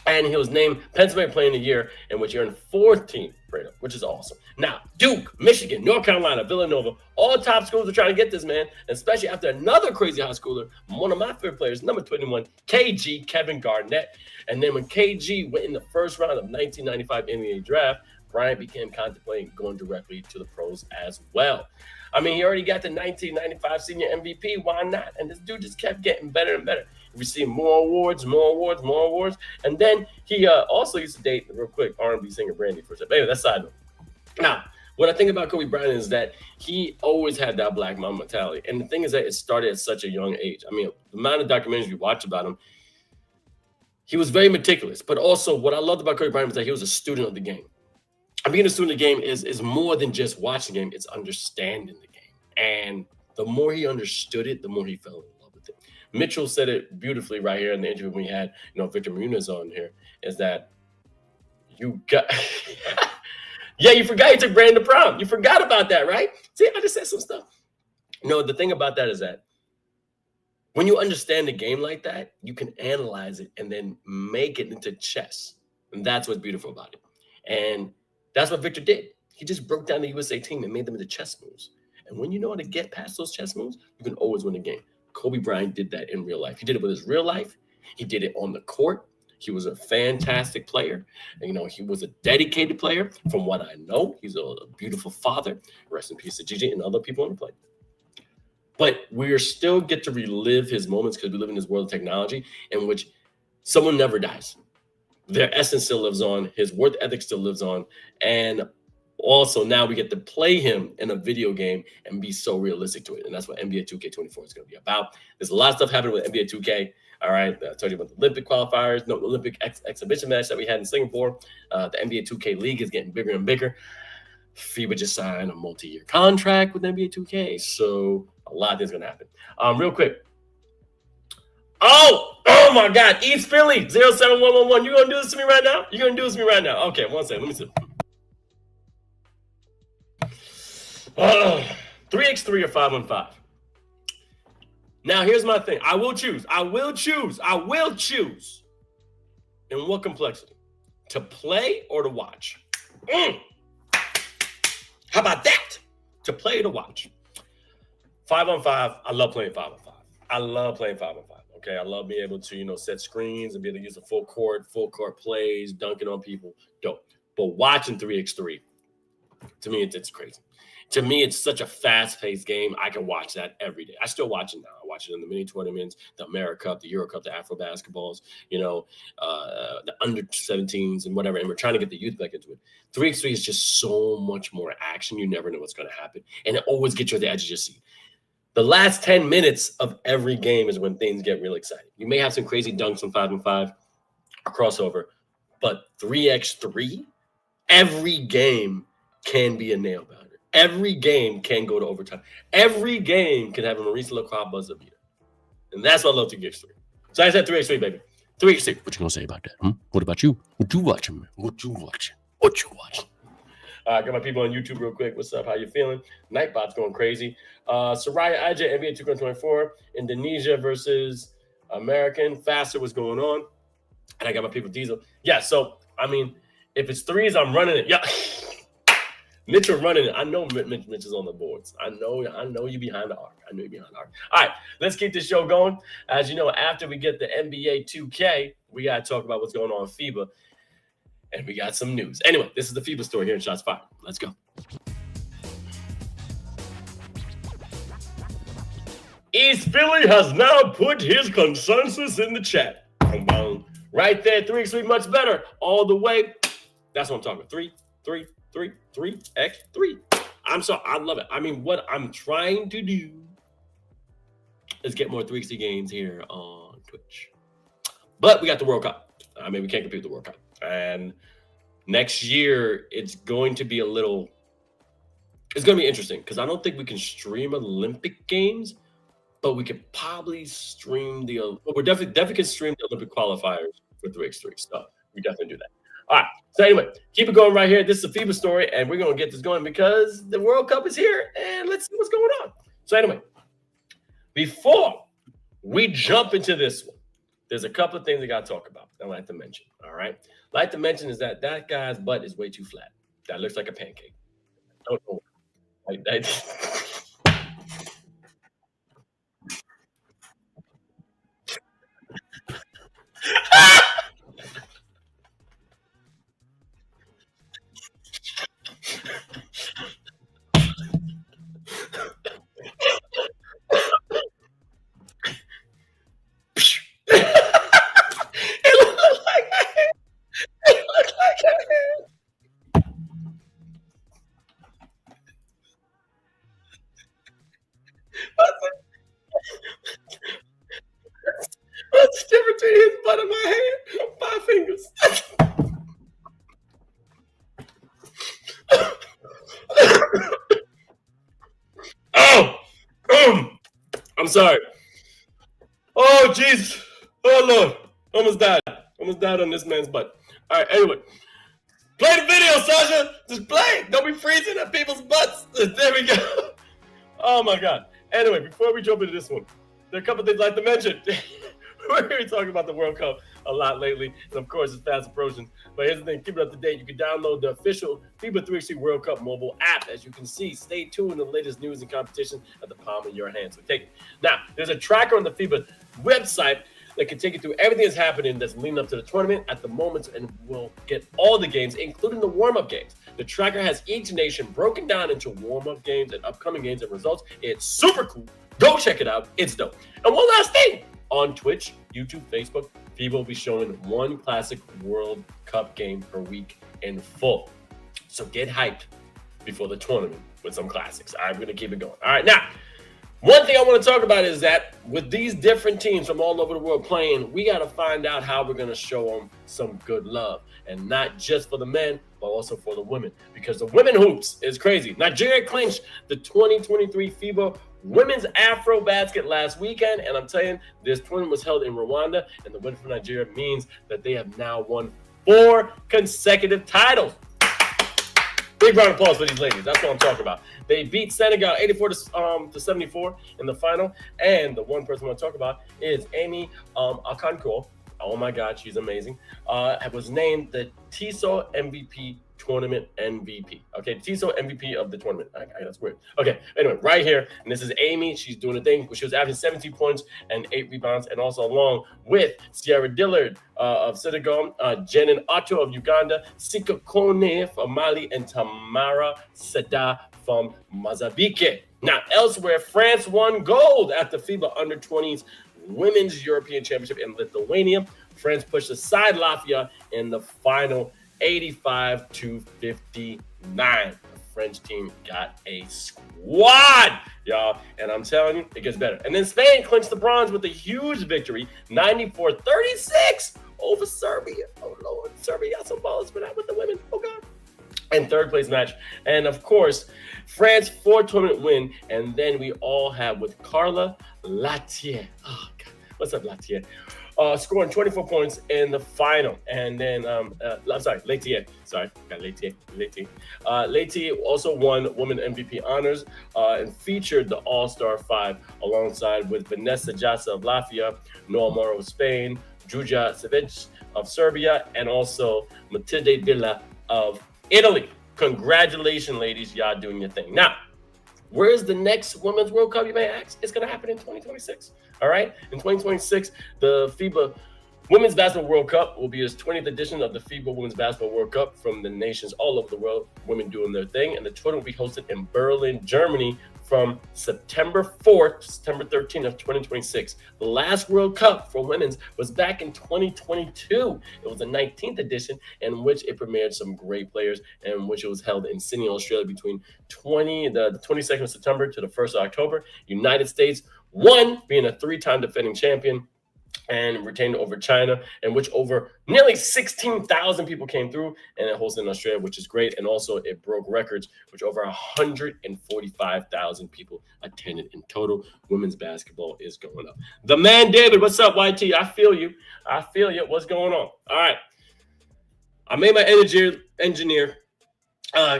And he was named Pennsylvania Player of the Year, in which he earned 14th grade, which is awesome. Now, Duke, Michigan, North Carolina, Villanova, all top schools are trying to get this man, especially after another crazy high schooler, one of my favorite players, number 21, KG, Kevin Garnett. And then when KG went in the first round of 1995 NBA draft, Bryant began contemplating going directly to the pros as well. I mean, he already got the 1995 senior MVP. Why not? And this dude just kept getting better and better. He received more awards. And then he also used to date, real quick, R&B singer Brandy for a second. Anyway, that's side note. Now, what I think about Kobe Bryant is that he always had that Black Mamba mentality. And the thing is that it started at such a young age. I mean, the amount of documentaries we watch about him, he was very meticulous. But also, what I loved about Kobe Bryant was that he was a student of the game. And being a student of the game is more than just watching the game. It's understanding the game. And the more he understood it, the more he fell in love with it. Mitchell said it beautifully right here in the interview we had, Victor Bermudez on here, is that you got... Yeah, you forgot you took Brandon to prom. You forgot about that, right? See, I just said some stuff. The thing about that is that when you understand the game like that, you can analyze it and then make it into chess. And that's what's beautiful about it. And that's what Victor did. He just broke down the USA team and made them into chess moves. And when you know how to get past those chess moves, you can always win a game. Kobe Bryant did that in real life. He did it with his real life. He did it on the court. He was a fantastic player. And, he was a dedicated player. From what I know, he's a beautiful father. Rest in peace to Gigi and other people on the play. But we still get to relive his moments because we live in this world of technology in which someone never dies. Their essence still lives on. His work ethic still lives on. And also now we get to play him in a video game and be so realistic to it. And that's what NBA 2K24 is going to be about. There's a lot of stuff happening with NBA 2K. All right. I told you about the Olympic qualifiers, the Olympic exhibition match that we had in Singapore. The NBA 2K League is getting bigger and bigger. FIBA just signed a multi-year contract with NBA 2K. So a lot of things going to happen. Real quick. Oh my God. East Philly 07111. You going to do this to me right now? Okay, one second. Let me see. 3x3 or 5-on-5. Now, here's my thing. I will choose. In what complexity? To play or to watch? How about that? To play or to watch? 5-on-5, I love playing 5-on-5. Okay, I love being able to, set screens and be able to use a full court plays, dunking on people. Dope. But watching 3x3, to me, it's crazy. To me, it's such a fast-paced game. I can watch that every day. I still watch it now. I watch it in the mini tournaments, the America Cup, the Euro Cup, the Afrobasketballs, the under-17s and whatever. And we're trying to get the youth back into it. 3x3 is just so much more action. You never know what's going to happen. And it always gets you at the edge of your seat. The last 10 minutes of every game is when things get really exciting. You may have some crazy dunks on 5-on-5, a crossover, but 3x3, every game can be a nail-biter. Every game can go to overtime. Every game can have a Maurice Lacroix buzzer beater. And that's why I love 3x3. So I said 3x3, baby. 3x3. What you gonna say about that? What about you? What you watching, man? What you watching? All right, got my people on YouTube real quick. What's up? How you feeling? Nightbot's going crazy. Soraya IJ, NBA 2K24. Indonesia versus American. Faster, what's going on? And I got my people Diesel. Yeah, so, if it's threes, I'm running it. Yeah. Mitch are running it. I know Mitch is on the boards. I know you behind the arc. All right, let's keep this show going. As you know, after we get the NBA 2K, we got to talk about what's going on in FIBA. And we got some news. Anyway, this is the FIBA story here in Shots Fired. Let's go. East Philly has now put his consensus in the chat. Right there, 3x3 much better. All the way. That's what I'm talking about. 3x3. I love it. What I'm trying to do is get more 3x3 games here on Twitch. But we got the World Cup. We can't compete with the World Cup. And next year, it's going to be interesting because I don't think we can stream Olympic games, but we could probably stream we definitely can stream the Olympic qualifiers for 3x3 stuff. We definitely do that. All right. So anyway, keep it going right here. This is a FIBA story, and we're going to get this going because the World Cup is here, and let's see what's going on. So anyway, before we jump into this one, there's a couple of things I got to talk about I'd like to mention, all right? I'd like to mention is that guy's butt is way too flat. That looks like a pancake. I don't know. Like that. What's the difference between his butt and my hand? 5 fingers. I'm sorry. Oh, Jesus. Oh, Lord. Almost died on this man's butt. All right, anyway. Play the video, Sasha. Just play. Don't be freezing at people's butts. There we go. Oh, my God. Anyway, before we jump into this one, there are a couple things I'd like to mention. We're going to be talking about the World Cup a lot lately, and of course, it's fast approaching. But here's the thing, keep it up to date. You can download the official FIBA 3x3 World Cup mobile app. As you can see, stay tuned to the latest news and competition at the palm of your hand. So take it. Now, there's a tracker on the FIBA website that can take you through everything that's happening that's leading up to the tournament at the moment, and we'll get all the games, including the warm-up games. The tracker has each nation broken down into warm-up games and upcoming games and results. It's super cool. Go check it out. It's dope. And one last thing. On Twitch, YouTube, Facebook, FIBA will be showing one classic World Cup game per week in full. So get hyped before the tournament with some classics. I'm going to keep it going. All right, now, one thing I want to talk about is that with these different teams from all over the world playing, we got to find out how we're going to show them some good love. And not just for the men, but also for the women. Because the women hoops is crazy. Nigeria clinched the 2023 FIBA Women's Afrobasket last weekend, and I'm telling you, this tournament was held in Rwanda, and the win for Nigeria means that they have now won 4 consecutive titles. Big round of applause for these ladies. That's what I'm talking about. They beat Senegal 84 to 74 in the final. And the one person I want to talk about is Amy Akanko. Oh my God, she's amazing. Was named the TISO MVP tournament MVP. Okay, TISO MVP of the tournament. That's weird. Okay, anyway, right here, and this is Amy. She's doing a thing. She was averaging 17 points and 8 rebounds, and also along with Sierra Dillard of Senegal, Jenin Otto of Uganda, Sika Kone from Mali, and Tamara Seda from Mozambique. Now, elsewhere, France won gold at the FIBA Under-20s Women's European Championship in Lithuania. France pushed aside Latvia in the final 85 to 59. The French team got a squad, y'all. And I'm telling you, it gets better. And then Spain clinched the bronze with a huge victory, 94-36 over Serbia. Oh, Lord. Serbia got some balls for that with the women. Oh, God. And third place match. And, of course, France 4-tournament win. And then we all have with Carla Latier. Oh, God. What's up, Latier? Scoring 24 points in the final. And then, I'm sorry, Latier. Sorry, got Latier. Latier also won Women MVP honors and featured the All-Star 5 alongside with Vanessa Jasa of Latvia, Noa Moro of Spain, Juja Savic of Serbia, and also Matilde Villa of Italy. Congratulations, ladies. Y'all doing your thing. Now, where's the next Women's World Cup, you may ask? It's going to happen in 2026. All right? In 2026, the FIBA Women's Basketball World Cup will be its 20th edition of the FIBA Women's Basketball World Cup from the nations all over the world, women doing their thing. And the tournament will be hosted in Berlin, Germany from September 4th to September 13th of 2026. The last World Cup for women's was back in 2022. It was the 19th edition in which it premiered some great players and in which it was held in Sydney, Australia between the 22nd of September to the 1st of October. United States won, being a 3-time defending champion, and retained over China, in which over nearly 16,000 people came through, and it hosted in Australia, which is great. And also it broke records, which over 145,000 people attended in total. Women's basketball is going up. The man, David, what's up, YT? I feel you. What's going on? All right. I made my engineer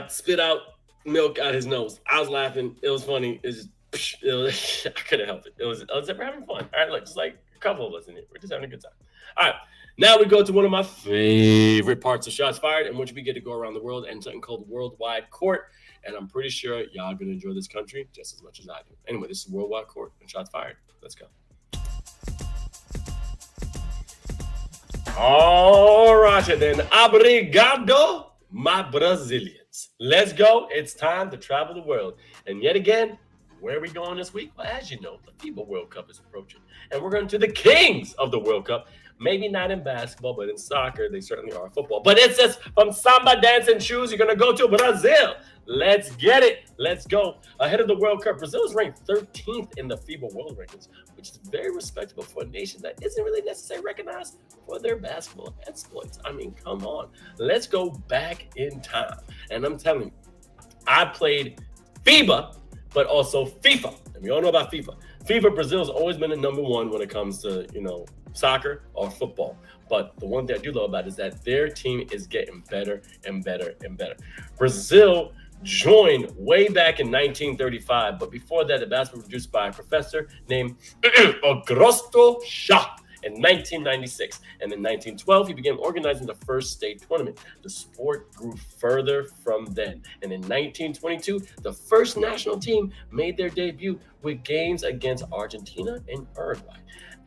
spit out milk out his nose. I was laughing. It was funny. I couldn't help it. I was ever having fun. All right, look, just like a couple of us in here. We're just having a good time. All right. Now we go to one of my favorite parts of Shots Fired, in which we get to go around the world and something called Worldwide Court. And I'm pretty sure y'all are going to enjoy this country just as much as I do. Anyway, this is Worldwide Court and Shots Fired. Let's go. All right, then. Obrigado, my Brazilians. Let's go. It's time to travel the world. And yet again, where are we going this week? Well, as you know, the FIBA World Cup is approaching. And we're going to the kings of the World Cup. Maybe not in basketball, but in soccer, they certainly are football. But it's just from samba dancing shoes, you're going to go to Brazil. Let's get it. Let's go. Ahead of the World Cup, Brazil is ranked 13th in the FIBA World Rankings, which is very respectable for a nation that isn't really necessarily recognized for their basketball exploits. I mean, come on. Let's go back in time. And I'm telling you, I played FIBA, but also FIFA. And we all know about FIFA. FIFA, Brazil has always been the number one when it comes to, soccer or football. But the one thing I do love about it is that their team is getting better and better and better. Brazil joined way back in 1935, but before that, the basketball was produced by a professor named Augusto Chá in 1996. And in 1912, he began organizing the first state tournament. The sport grew further from then. And in 1922, the first national team made their debut with games against Argentina and Uruguay.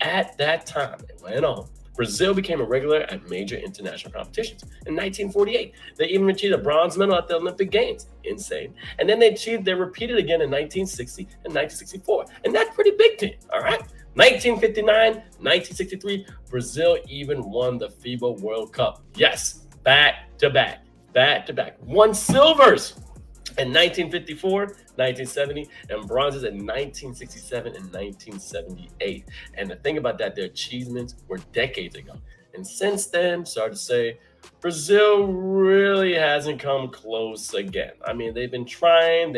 At that time, it went on. Brazil became a regular at major international competitions. In 1948, they even achieved a bronze medal at the Olympic Games. Insane. And then they repeated again in 1960 and 1964. And that's pretty big team, all right? 1959, 1963, Brazil even won the FIBA World Cup. Yes, back to back. Won silvers in 1954, 1970, and bronzes in 1967 and 1978. And the thing about that, their achievements were decades ago. And since then, sorry to say, Brazil really hasn't come close again. I mean, they've been trying,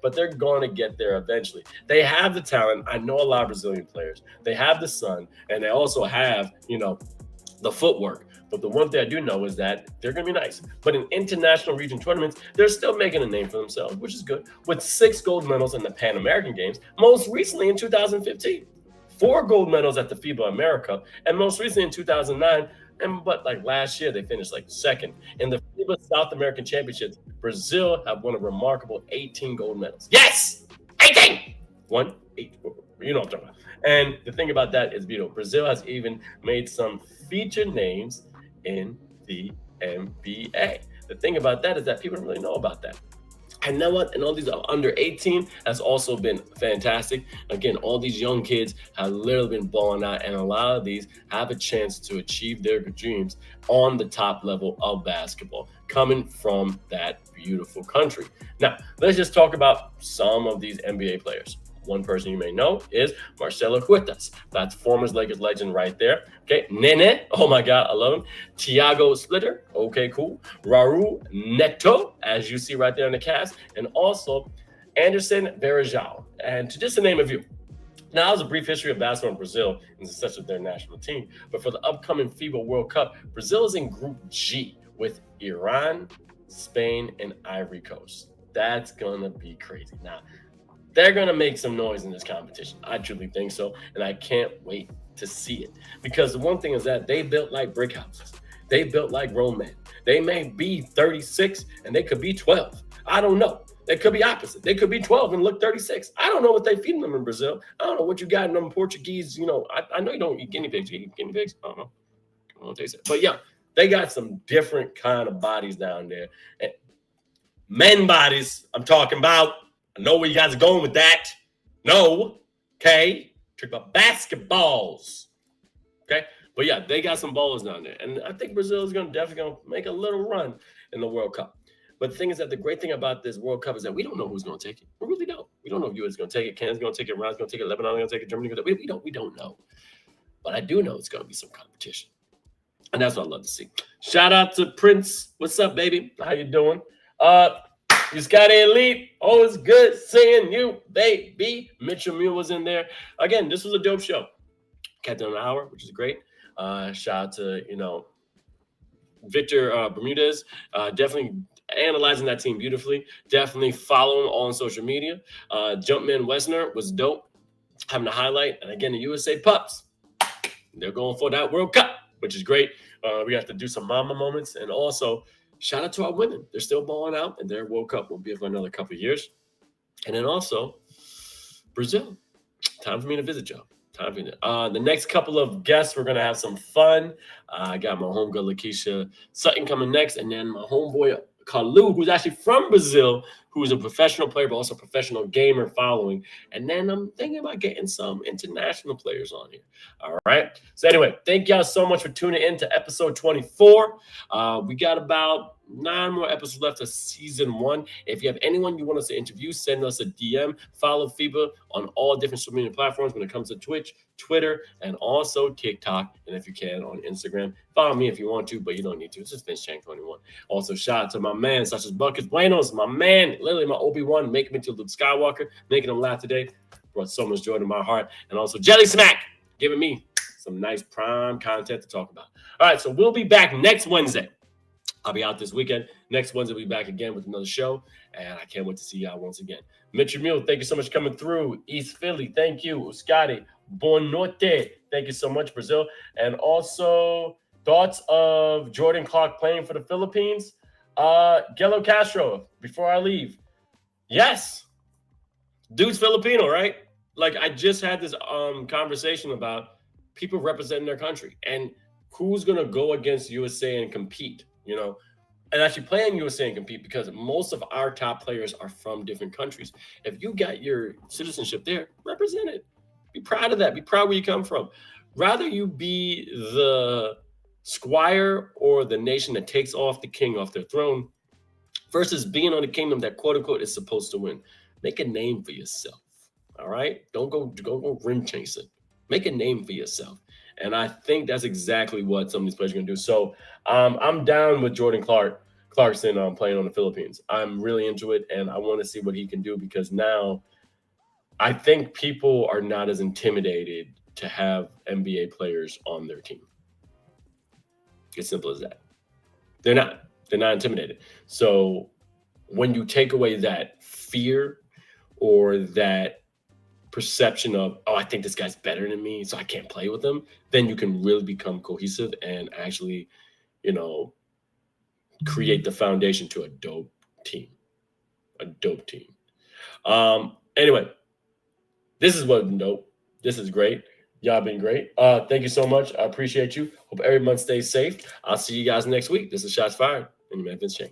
but they're going to get there eventually. They have the talent. I know a lot of Brazilian players. They have the sun, and they also have, the footwork. But the one thing I do know is that they're going to be nice. But in international region tournaments, they're still making a name for themselves, which is good, with 6 gold medals in the Pan American Games, most recently in 2015. 4 gold medals at the FIBA America, and most recently in 2009. But like last year, they finished like second. In the FIBA South American Championships, Brazil have won a remarkable 18 gold medals. Yes! 18! 1, 8, you know what I'm talking about. And the thing about that is, Brazil has even made some featured names in the NBA. The thing about that is that people don't really know about that. And know what? And all these under 18 has also been fantastic. Again, all these young kids have literally been balling out, and a lot of these have a chance to achieve their dreams on the top level of basketball, coming from that beautiful country. Now, let's just talk about some of these NBA players. One person you may know is Marcelo Huertas. That's former Lakers legend right there. Okay, Nene. Oh my God, I love him. Thiago Splitter. Okay, cool. Raul Neto, as you see right there in the cast, and also Anderson Varejão. And to just to name a few. Now, that was a brief history of basketball in Brazil and such as their national team. But for the upcoming FIBA World Cup, Brazil is in Group G with Iran, Spain, and Ivory Coast. That's gonna be crazy. Now, they're going to make some noise in this competition. I truly think so. And I can't wait to see it. Because the one thing is that they built like brick houses. They built like grown men. They may be 36 and they could be 12. I don't know. They could be opposite. They could be 12 and look 36. I don't know what they feeding them in Brazil. I don't know what you got in them Portuguese. I know you don't eat guinea pigs. You eat guinea pigs? I don't know. I don't taste it. But yeah, they got some different kind of bodies down there. And men bodies I'm talking about. I know where you guys are going with that. No. Okay. Talk about basketballs. Okay. But yeah, they got some ballers down there. And I think Brazil is definitely going to make a little run in the World Cup. But the thing is that the great thing about this World Cup is that we don't know who's going to take it. We really don't. We don't know if U.S. is going to take it. Canada's going to take it. Iran's going to take it. Lebanon is going to take it. Germany's going to take it. We don't know. But I do know it's going to be some competition. And that's what I love to see. Shout out to Prince. What's up, baby? How you doing? You Scotty Elite, always good seeing you, baby. Mitchell Mule was in there. Again, this was a dope show. Kept it an hour, which is great. Shout out to, Victor Bermudez. Definitely analyzing that team beautifully. Definitely follow him on social media. Jumpman Wesner was dope. Having a highlight. And again, the USA Pups. They're going for that World Cup, which is great. We have to do some mama moments. And also, shout out to our women. They're still balling out, and their World Cup will be for another couple of years. And then also, Brazil. Time for me to visit y'all. Time for me. The next couple of guests, we're going to have some fun. I got my homegirl, Lakeisha Sutton, coming next, and then my homeboy, Kalu, who's actually from Brazil, who's a professional player, but also a professional gamer following. And then I'm thinking about getting some international players on here. All right. So anyway, thank y'all so much for tuning in to episode 24. We got about 9 more episodes left of season 1. If you have anyone you want us to interview, send us a DM. Follow FIBA on all different social media platforms when it comes to Twitch, Twitter, and also TikTok. And if you can, on Instagram. Follow me if you want to, but you don't need to. It's just Chang21. Also, shout out to my man, such as Buckets Buenos, my man, literally my Obi-Wan, making me to Luke Skywalker, making him laugh today. Brought so much joy to my heart. And also Jelly Smack, giving me some nice prime content to talk about. All right, so we'll be back next Wednesday. I'll be out this weekend. Next Wednesday, we'll be back again with another show. And I can't wait to see y'all once again. Mitchell Mule, thank you so much for coming through. East Philly, thank you. Scotty, Bon Norte, thank you so much, Brazil. And also, thoughts of Jordan Clark playing for the Philippines? Gelo Castro, before I leave. Yes. Dude's Filipino, right? Like, I just had this conversation about people representing their country. And who's going to go against USA and compete? And actually play in USA and compete, because most of our top players are from different countries. If you got your citizenship there, represent it. Be proud of that. Be proud where you come from. Rather you be the squire or the nation that takes off the king off their throne versus being on the kingdom that, quote unquote, is supposed to win. Make a name for yourself. All right? Don't go rim chasing. Make a name for yourself. And I think that's exactly what some of these players are going to do. So I'm down with Jordan Clarkson playing on the Philippines. I'm really into it, and I want to see what he can do, because now I think people are not as intimidated to have NBA players on their team. It's simple as that. They're not intimidated. So when you take away that fear or that perception of, oh, I think this guy's better than me, so I can't play with him, then you can really become cohesive and actually, create the foundation to a dope team. Anyway, this is what dope. This is great. Y'all been great. Thank you so much. I appreciate you. Hope everyone stays safe. I'll see you guys next week. This is Shots Fired. And your man, Vince Chang.